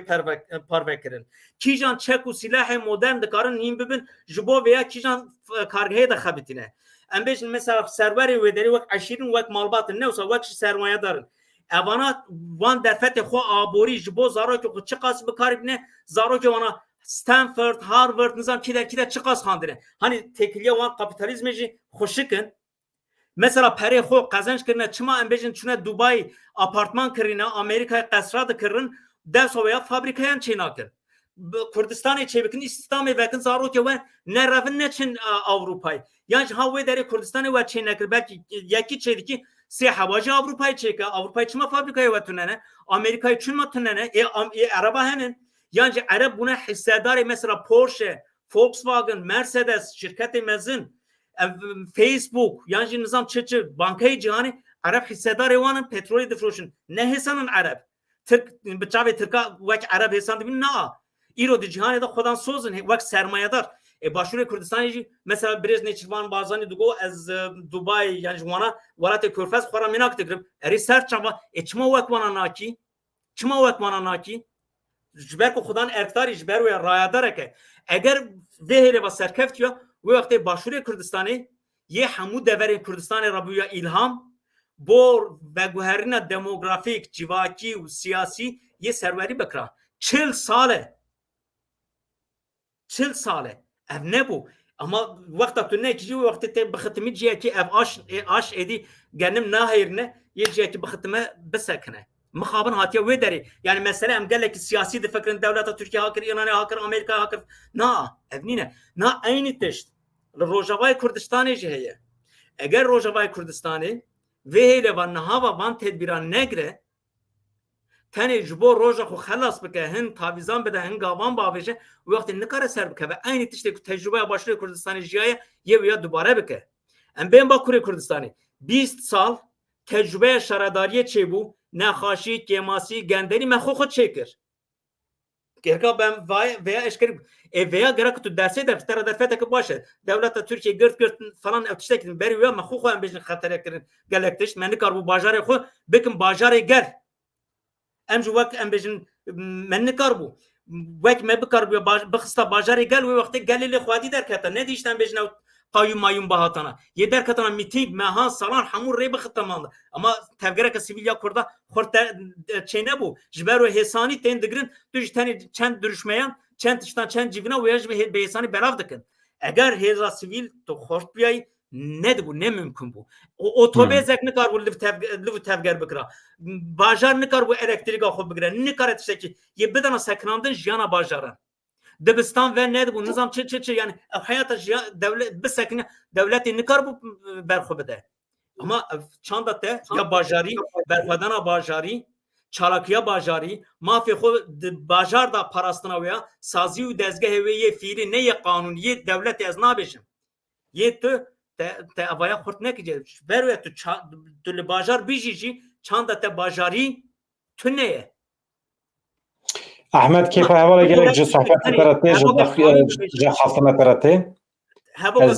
پرور کرن کیجان چک و سلاح مدرن دکارن نیم ببن جبو ویا کیجان کارگاهی دا خبیتینه امبیجن مثلا سروری وی داری وقت عشیرین وقت مالبات نه وسا وقت سرمایه دارن اونا وان در فتح خو آبوری جبو زارو که چقدر بکاری بینه زارو که وانا ستنفورد هاروارد نظام کی چقدر خواندنه hani tekliye وان kapitalizmi جی خوشکن مثلا پره خو قزنج کرنه چما امبیجن چونه دوبای آپارتمان کرینه امریکای قصرات کرن دست ویا فابریکایان چینا کر کردستان چه بکن استان وکن زارو که و نرفن نچن اروپای یعنی ها و در کردستان و چینا کر belki یکی چه کی سی حواجی اروپای چه اروپای چما فابریکای و تننه امریکای چما تننه عربا هنن yani Arap buna hissedar mesela Porsche, Volkswagen, Mercedes şirketi mezun, Facebook yani nizam çeçi bankayı cihani Arap hissedar evanın petrolü defroşun ne hesanın Arap Türk bçave Türka vak Arap hesan dibin na İro di cihani da xodan sozun vak sermayedar başvuru Kürdistan'ı mesela biraz neçivan bazani dugo az Dubai yani wana varate körfez xora minak tegrib research ama çma vak wana naki çma vak wana naki جبر کو خدان ارتاری جبر و رایداره که اگر وهله و سرکفت یا وقت باشور کردستانی یه همو دور کردستان ربویا الهام بور و گوهرین دموگرافیک جواکی و سیاسی یه سروری بکرا 40 ساله اف نبو اما وقت تو نه کی وقت ته بختمی جیه کی اف اش ادی گنم ناهیرنه یه جیه کی بختمه بسکنه مخابن هاتيه ودري يعني مثلا ام قال لك السياسي دي فكر الدوله تركيا هاكر ايران هاكر امريكا هاكر نا ابنينا نا اين تشت الروجاواي كردستاني جهيه اگر روجاواي كردستاني وهله ونها وان تدبيران نگره تاني جبو روجا خو خلاص بك هن تعويضان بده هن گاوان باوجه وقت نکار سر بك و اين تشت تجربه باشور كردستاني جهيه يا دوباره بك ام بين باكور كردستاني 20 سال تجربه شرداری چه بو نخاشی کماسی گندری من خود چکر که ben veya eşkere veya gerek tu derse de tarafta ki başı devlet Türkiye gırt falan ötüştekin beri veya maxu xo ambejin xatar kirin galaktiş men kar bu bajarı xo bekim bajarı gel emju vak ambejin men kar bu vak me bikar bu bixsta bajarı gel ve vakti gelili xwadi der kata ne dişten bejin قايم مايم بهاتنا يدار كتنا ميتينج مها صالان حمور ريب ختمان اما تفگره که سیویلیا کرده خورت چینه بو جبر و حسانی تن دگرن دوج تانی چند درشمهان چند تشتان چند جیونا و یج به حسانی بلاف دکن اگر هزا سیویل تو خورت بیای ند بو نه ممکن بو اتوبیس زک نکار بو لو تفگر بکرا باجار نکار بو الکتریک خو بگره نکار تشکی ی بدن سکناندن جانا باجارن دبستان و ند بو نظام چه yani hayata devlet besakine devleti nikar bu berxu bede ama çanda te ya bajari berxadana bajari çalakiya bajari mafi xo bajar da parastına veya sazi u dezgah ve ye fiili ne ye kanun ye devlet ez nabejim ye tu te avaya xort ne ki berwe tu bajar bijiji çanda te bajari tu ne احمد كيف هوا جالك جو صحبت تراتي جو خاصنا تراتي هبو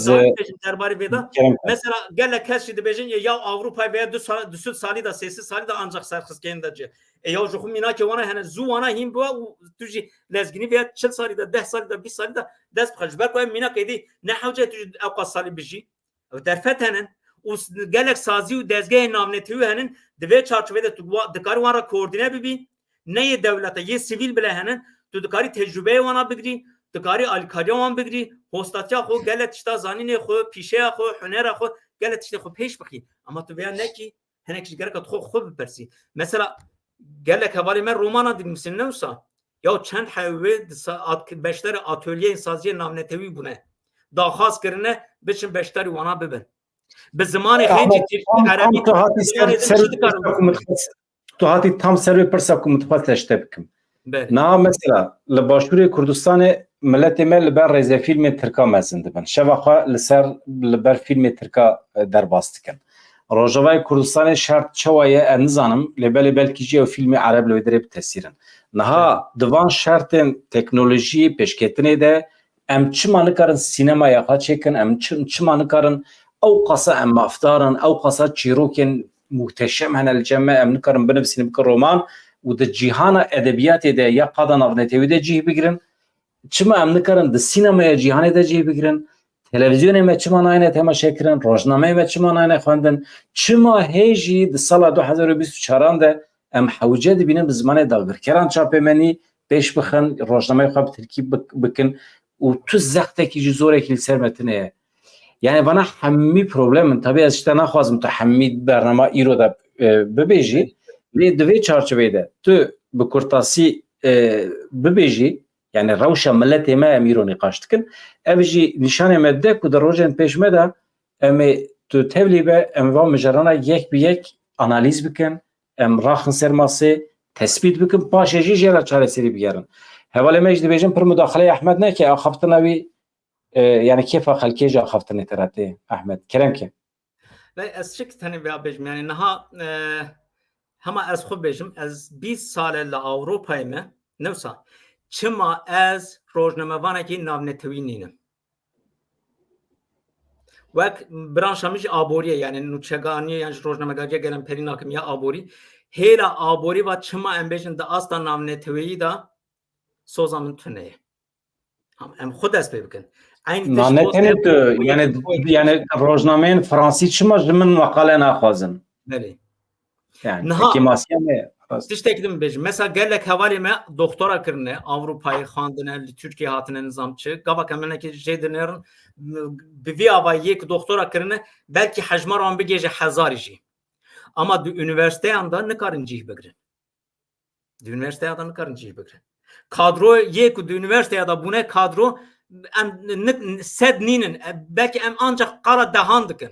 دربارı veda mesela gel kaç de bejin ya Avrupa veya düsül sali da sesi sali da ancak sarkız kendince ya jo mina ki ona hani zuana him bu tuji lezgini veya 40 sali da 10 sali da 20 sali da dest xajber koy mina kedi ne havce tuji avqas sali beji derfetenen us gelek sazi u dezgah namneti henin dve çerçevede dikar vara koordine bibi ne devlete ye sivil bile henin tu dikari tecrübe wana bigri dikari alkari wan bigri hostatya xo gelet işte zanine xo pişe xo hunera xo gelet işte xo peş bixi ama tu beyan ne ki henek gerek xo bersi mesela gelek havali men romana dinmişsin ne olsa ya çend havve beşleri atölye saziye namnetevi bu ne daha khas kirine biçim beşleri wana bibin به زمان خیلی عربی تو هاتی تام سروی پرسا کو متفاوتشته بکم نه مثلا لباشوری کردستان ملت مل بر رز فیلم ترکا مزند بن شواخه لسر لبر فیلم ترکا در باستکن Rojavay Kurdistan şart çawaye em nizanim lebelê belkî jî ew filmê Ereb li wê derê bitesirin. Niha divan şertên teknolojiyê pêşketinê de em çima nikarin sînemaya xwe çêkin, em çima nikarin ew qasa em mafdarin, ew qasa çîrokên muhteşem hene li cem me em nikarin binivîsin bikin roman û di cîhana edebiyatê de ya qada navnetewî de cih bigirin, çima em nikarin di sînemaya cîhanê de cih bigirin, televizyonê me çima nayêne temaşekirin, rojnameyê me çima nayêne xwendin, çima hêjî di sala 2024 de em hewce dibînin bi zimanê dagirkeran çapêmenî pêş bixin, rojnameyê xwe bi tirkî bikin û tu zextekî jî zorekî li ser metinê ye. Yani bana hemî problemin tabii ez işte naxwazim tu hemî bername îro da bibêjî lê di vê çarçoveyê de tu bi kurtasî bibêjî yani rewşa milletê me em îro nîqaş dikin ev jî nîşanê me de ku di rojên pêş me de em ê tu tevlî be em van mijarana yek bi yek analîz bikin em raxin ser masê tespît bikin paşê jî jê re çareserî bigerin. Hevalê me jî dibêjin pir mudaxileyê Ehmed neke axaftina wî yani kêfa xelkê jî axaftinê teratê Ehmed kerem ke. Ve ez çi tenê vêya bêjim yani niha hema ez xwe bêjim ez 20 sal li Avrupayê me newsa çima ez rojnamevanekî navnetewî nînim. Wek branşa min jî aborî ye yani nûçeganiyê yan ji rojnamegariya gelem perî nakim ya aborî hêla aborî va çima em bêjin di asta navnetewî da soza min tune ye. Em xwe dest pê bikin. Nanetene tu yani rojnameyên Fransî çima ji min meqale naxwazin. Belê. Yani hekîmasiya me tiştekî din bêjim. Mesela gelek hevalê me doktora kirine Avrupayê xandine li Tirkiye hatine nizamçı. Gavak em menekî jê dinêrin bi vî avayiyê ku doktora kirine belkî hejma wan bigêje hezarî jî. Ama di üniversiteyan da nikarin cih bigirin. Di üniversiteya da nikarin cih bigirin. Kadroyê ku di üniversiteya da bûne kadro em sed nînin belkî em ancak qara dehan dikin.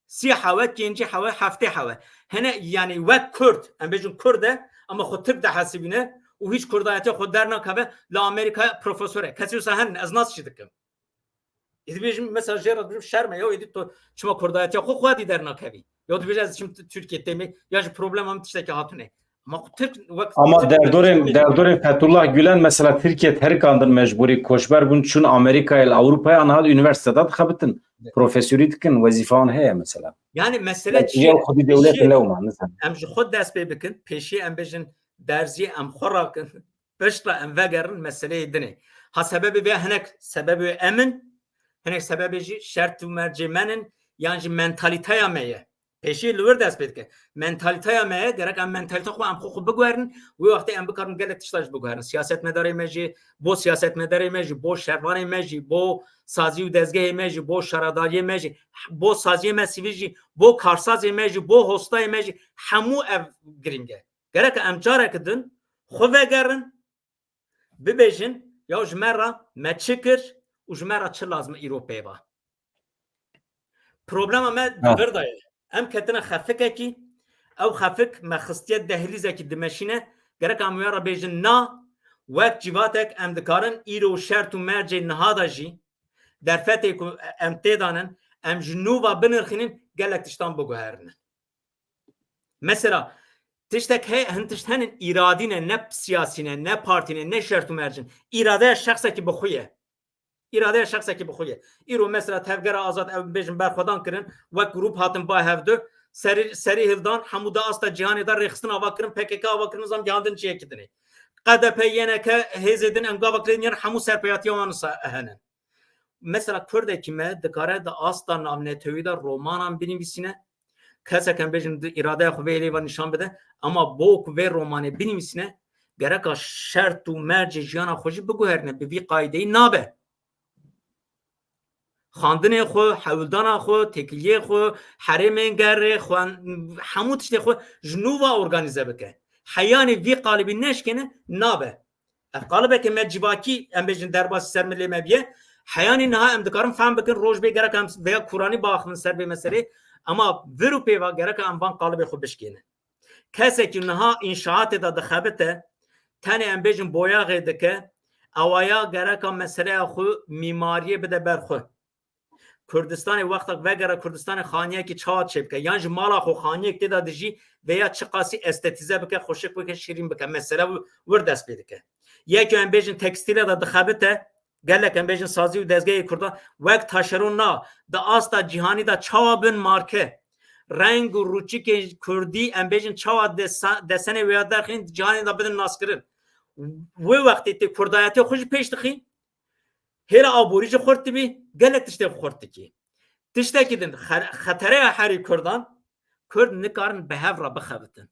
Sî hewe kêncî hewe heftê hewe. Hene yani wek Kurd em bêjin Kurd e ama xwe Tirk de hesibîne û hiç Kurdayetê xwe dernakeve li Amerîkaya profesör e. Kesî wisa henin ez nas çi dikim. Dibêjim mesela jê re dibêjim şerme yo êdî to çima Kurdayetê xwe xwe dî dernakevî. Yo dibêje ez çim Tirkiye temê ya ji problemam tiştekî hatune. Ama derdorên Fethullah Gülen mesela Türkiye terikandın mecburi koçber bun çün Amerika'ya ile Avrupa'ya anhad üniversitede dixebitin. Profesörî dikin vezîfan heye mesela. Yani mesele çi ye xwedî devletin lewma mesela. Em ji xwe dest pê bikin pêşî em bêjin derzî em xwe rakin piştre em vegerin meseleyê dinê. Ha sebebê vê hinek sebebê emin hinek sebebê jî şert û mercê menin yan jî mentalîteya me ye. Pêşî li wir dest pê dike. Mentalîteya me ye gerek em mentalîte xwe em xwe biguherin wê wextê em bikarin gelek tişta jî biguherin. Siyasetmedarê me jî bo siyasetmedarê me jî bo şervanê me jî bo sazî û dezgehê me jî bo şaradariyê me jî bo saziyê me sivîl jî bo karsazê me jî bo hostayê me jî hemû ev giring e. Gerek em carek din xwe vegerin bibêjin ya ji me re me çi kir û ji me re çi lazim îro pêva. Problema me di vir de ye. Em ketine xefikekî ew xefik me xistiye dehlîzekî dimeşîne gerek em wê re bêjin na wek cîvatek em dikarin îro şert û mercê niha da jî derfetê ku em tê danin em ji nû ve binirxînin gelek tiştan biguherinin. Mesela tiştek hin tişt henin îradîne ne siyasîne ne partîne ne şert û mercin îradeya şexsekî bi xwe ye. İradeya şexsekî bi xwe ye. Îro mesela tevgera azad ew bêjin berxwedan kirin wek grup hatin ba hevdu serî hildan hemû da asta cîhanê da rêxistin ava kirin PKK ava kirin zam gihandin çiyekî dinê. QDP yeneke hêzê din em gava kirin yer hemû serpeyatiya wan henin. Mesela Kurdekî me dikare di asta navnetewî de romanan binivîsîne kesek em bêjin di îradeya xwe vê lêva nîşan bide ama bo ku vê romanê binivîsîne gereka şert û mercê jiyana xwe jî biguherîne bi vî qaydeyî nabe. Xandinê xwe, hewildana xwe, têkiliyê xwe, herêmên gerê xwe hemû tiştê xwe ji nû ve organîze bike. Heyanê vî qalibî neşkene nabe. Ev qalibekê me civakî em bêjin derbasî ser milê me biye. Heyanê niha em dikarin fehm bikin roj bê gerek em veya Kur'anî biaxivin ser bê meselê ama vir û pêva gerek em van qalibê xwe bişkêne. Kesekî niha înşaatê da dixebite tenê em bêjin boyaxê dike ewaya gereka meseleya xwe mîmariyê bide ber xwe. Kürdistanê wexta vegera Kürdistanê xaniyekî çawa çêbike yan ji mala xwe xaniyek tê da dijî veya çi qasî estetize bike, xweşik bike, şîrîn bike. Mesela wir dest pê dike. Yek em bêjin tekstîle da dixebite, gelek em bêjin sazî û dezgehê Kurdan wek taşeron na di asta cîhanî da çawa bin marke. Reng û rûçikê Kurdî em bêjin çawa desenê wê ya derxîn cîhanê da bidin naskirin. Wê wextê tê kurdayetê xwe jî pêş dixî, hêra aborî jî xurt dibî, gelek tiştê xurt dikî. Tiştekî din xetereya herî Kurdan, Kurd nikarin bi hev re bixebitin.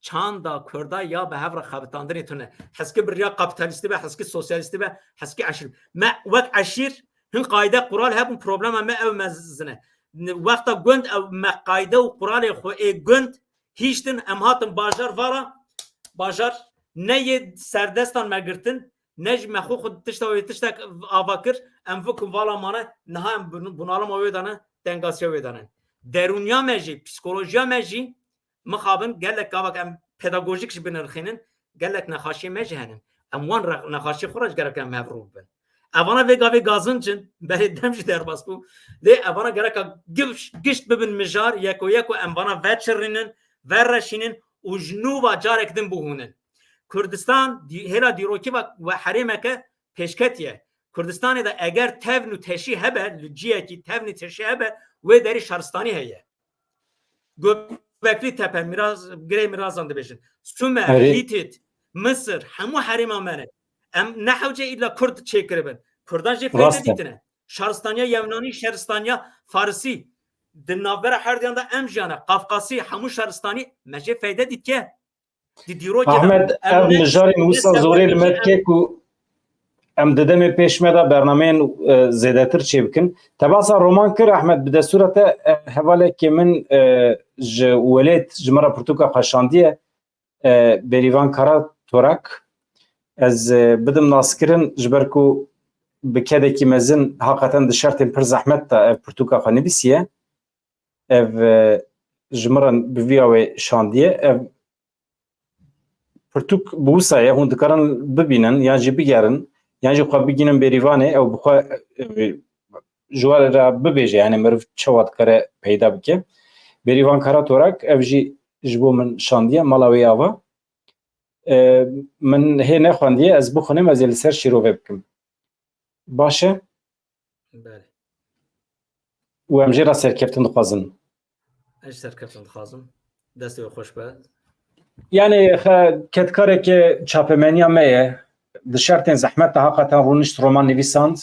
Çanda Kurda ya bi hev re xebitandinê tune. Heskî biriya kapitalîstî be, heskî sosyalîstî be, heskî eşîr. Me wek eşîr hin qayde Qural hebûn problema me ew mezine. Wexta gund ew me qayde û Quralê xwe ê gund hîç din em hatin bajar vara bajar ne yê serdestan me girtin ne ji me xwe tişta wê tiştek ava kir em vikin vala mane niha em bunalama wê dane dengasiya wê dane. Derûniya me jî psikolojiya me jî mixabin gelek gavak em pedagojik ji binirxînin gelek nexaşiyê me jî henin. Em wan nexaşî xwe re ji gerek em hevrû bin. Evana vê gavê gazin cin berê dem jî derbas bû lê evana gereka gişt bibin mijar yeko yeko em vana veçirînin verreşînin û ji nûva carek din bûhûnin. Kurdistan hêla dîrokî ve herêmeke pêşketiye. Kurdistanê de eger tevn û teşî hebe li ciyekî tevnî teşî hebe wê derî şaristanî heye. Göbeklî tepe girê mirazan dibêjin. Sumer, Hitit, Mısır hemû herêma me ne. Em nehewce illa Kurd çêkiribin. Kurdan jê fêde dîtine. Şaristaniya Yevnanî, Şeristaniya Farsî. Di navbera her diyan da em jiyane Qafqasî hemû şaristanî me jê fêde dîtike. Ahmed ev mijarên wisa zorê li me dike ku em di demê pêş me da bernameyên zêdetir çêbikin. Tebasa roman kir Ahmed bi destûra te hevalekê min ji welêt ji me ra pirtûka xweşandiye Bêrîvan Kara Torak. Ez bidim naskirin ji ber ku bi kedekî mezin heqeten di şertên pir zehmet da ev pirtûka xwe nivîsiye. Ev ji me re bi vîya wê şandiye. Ev pirtûk bi wisa ye hûn dikarin bibînin yan jî bigerin yan jî xwe bigînin bêrîvanê ew bi xwe ji we re bibêje yani meriv çawa dikare peyda bike. Bêrîvan Kara Torak ev jî ji bo min şandiye mala wê ava. Min hê nexwandiye ez bixwînim ez ê li ser şîrovê bikim. Baş e? û em jê ra serkeftin dixwazin. Ez serkeftin dixwazim. Destê wê xweş be. Yani ketkarekê çapemeniya me ye di şertên zehmet de heqeten rûnişt roman nivîsand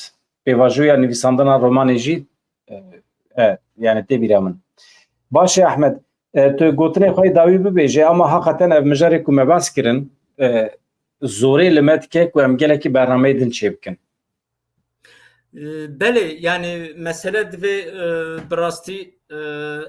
pêvajoya nivîsandina romanê jî yani tê bîra min. Baş e Ahmed tu gotinê xwe dawî bibêje ama heqeten ev mijarê ku me bes kirin zorê li me dike ku em gelekî bernameyê din çêbikin. Belê yani mesele divê bi rastî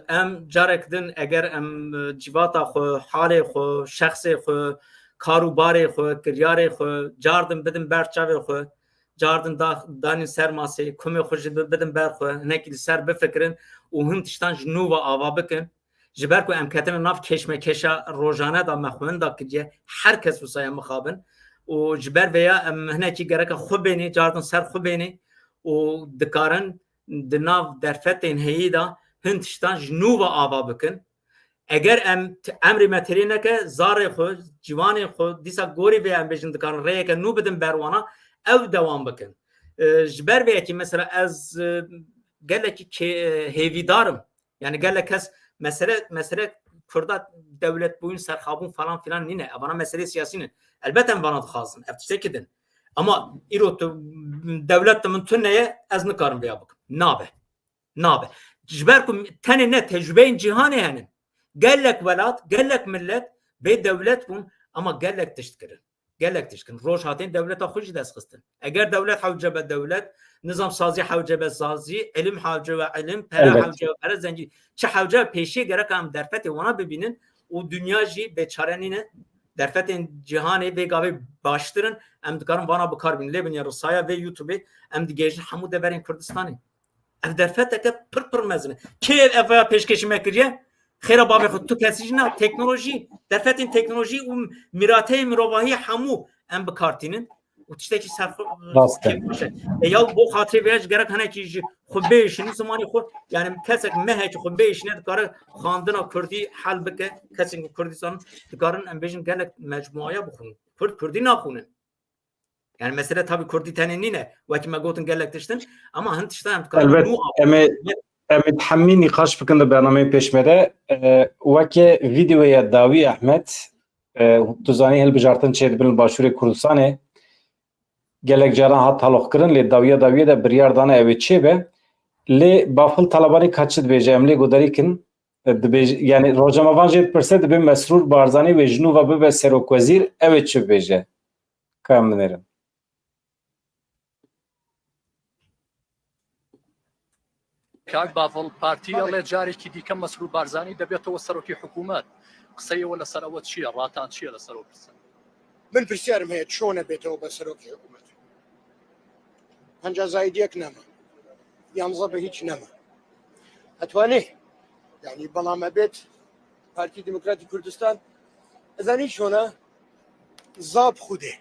em carek din eger em civata xwe halê xwe şexsê xwe karûbarê xwe kiryarê xwe cardin bidin ber çavê xwe cardin danîn ser masê kumê xwe jî bidin ber xwe hinekî li ser bifikirin û hin tiştan ji nû ve ava bikin ji ber ku em ketine nav keşmekeşa rojane da me xwin da kiriye herkes wisa mixabin û ji ber vêya em hinekî gereka xwe bênê cardin ser xwe bênê û dikarin di nav derfetên heyî da hin tiştan ji nû ve ava bikin. Eger em emrê me terê neke zarê xwe ciwanê xwe dîsa gorî vê em bêjin dikarin rêyeke nû bidin berwana ew dewam bikin. Ji ber vêyekî mesela ez gelekî hêvîdarim yani gelek kes mesele Kurda devlet bûyîn serxabûn falan filan nîne evana meselê siyasî ne elbet em vana dixwazin ev tiştekî din ama îro tu devlet de min tuneye ez nikarim vêya bikim nabe ji ber ku tenê ne tecrübeyên cîhanê henin gelek welat gelek millet bê devlet bûn ama gelek tişt kirin roj hatên devleta xwe jî dest xistin eger devlet hewce devlet nizam sazî hewce sazî ilim hewce ilim pere hewce pere zencî çi hewce pêşî gerek em derfetê wana bibînin û dünya jî bêçarenîne derfetên cîhanê vê gavê baştirin em dikarin vana bikar bînin lê bin ya Rûsaya vê YouTubeê em digêjin hemû deverên Kurdistanê ev derfeteke pir mezin e kê ev pêşkêşî me kiriye xêra bavê xwe tu kesî jî na teknolojî derfetên teknolojî û mirateyê mirovahî hemû em bikartînin و تشتێکی سەر ڕاستە یا بۆ خااتێ بێژ گەرەک هەنێکی خو بێشنی زمانی خۆ یعنی کەسێک مەهێکی خو بێشنێ دکارە خواندنا کوردی حل بکە کەسێک کوردستان دکارن ئەم بێژن gelek mecmuaya bixwin Kurd Kurdî naxwînin yani mesele tabii Kurdî tenê nîne wekî me gotin gelek tiştin ama hin tiştan em dikarin em hemî nîqaş bikin di bernameyê pêşme de weke vîdeoya Dawî Ehmed tu zanî hilbijartin çê dibin li Başûrê Kurdistanê gelek caran hat haloqkirin lê Dawîya de biryar dane ew ê çê be lê bafil Talebanî ka çi dibêje em lê guderîkin yani rojnamevan jê dipirse dibe Mesrûr Barzanî wê ji nû ve bibe Serokwezîr ew ê çi bêje ka em binêrin کاک بافڵ پارتیە لێ جارێکی دیکە مەسرور بارزانانی دەبێتەوە سەرۆکی حکوومەت قسەیەوە لەسەرەوە چییە ڕاتان چییە لەسەرەوە پرسن من پرسیارم هەیە چۆنە بێتەوە بە سەرۆکی حکوومەت پەنجا زایدیەک نەما یانزە بە هیچ نەما ئەتوانێ یعنی بەڵامە بێت پارتی دموکراتی کوردستان ئەزانی چۆنە زاب خودێ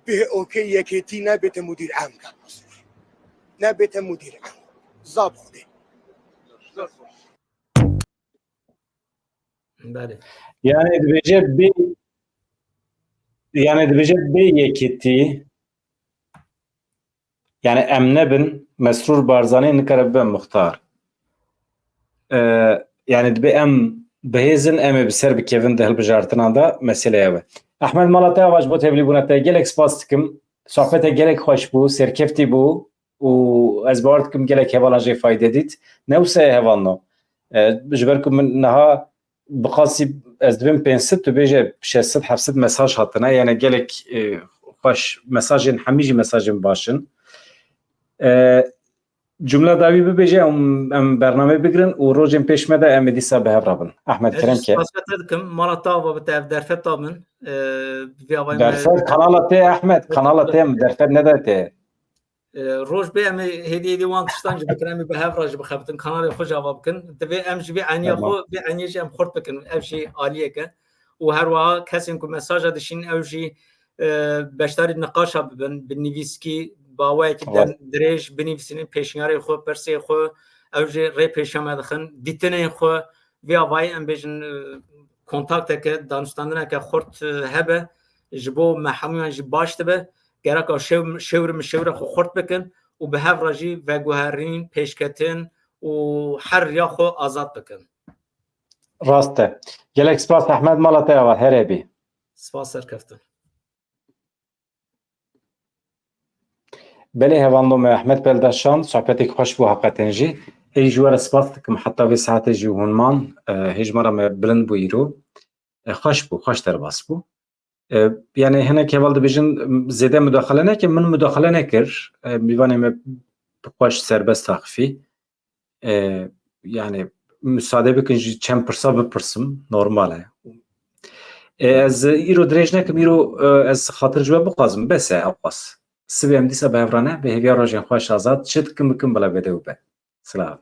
به اوکی یکیتی نبیت مدیر عام کن نبیت مدیر عام زاب خوده بله yani dibêje bê yekîtî yani em nebin Mesrûr Barzanî nikare bibe muxtar yani dibe em bihêzin em ê bi ser bikevin di hilbijartinan da meseleya we Ehmed Malatay avaş bo tevlîbûna te gelek spas dikim sohbete gelek xweş bû serkeftî bû û ez bawer dikim gelek hevalan jê fayde dît newse hevalno ji ber ku min niha biqasî ez dibim 500 tu bêje 600 mesaj hatine yani gelek xweş mesajên hemî jî mesajên başin cümle davî bibêje em bername bigirin û rojên pêş me de em ê dîsa bi hev rabin Ehmed Keremke dikim mala tava bi te derfet ta min derfet kanala tê Ehmed kanala tê em derfet nede tê roj bê em hêdiyê wan tiştan ji bikin em bi hev ra ji bixebitin kanalê xwe java bikin divê em ji vê eniya xwe vê eniyê jî em xurt bikin ev jî aliyek e û her wiha kesên ku mesaja dişîn ew jî beşdarî niqaşa bibin bi nivîskî bawayekî dirêj binivîsînin pêşniyarê xwe persê xwe ew jî rê pêşeme dixin dîtinê xwe vê avayî em bêjin kontakteke danûstandineke xurt hebe ji bo me hemûyan jî baş dibe gereka şewr xwe xurt bikin û bi hev re jî veguherîn pêşketin û her riya xwe azad bikin rast e gelek spas Ehmed Malatay ava herê bî spas serkeftin Belê hevalno me Ehmed Beldaşan sohbeteke xweş bû heqetên jî ê ji we re spas dikim heta vê saetê jî hûnman hêjmara me bilind bû îro xweş bû xweş derbas bû yani hinek heval dibêjin zêde müdaxele nekin min müdaxele nekir mêvanê me xweş serbest taqifî yani müsaade bikin jî çend pirsa bipirsim normal e ez îro dirêj nekim îro ez xatir ji we bixwazim bes e ew qas sibê em dîsa bi hev re ne bi hêviya rojên xweş azad çi dikim bikim bila vêde û be silav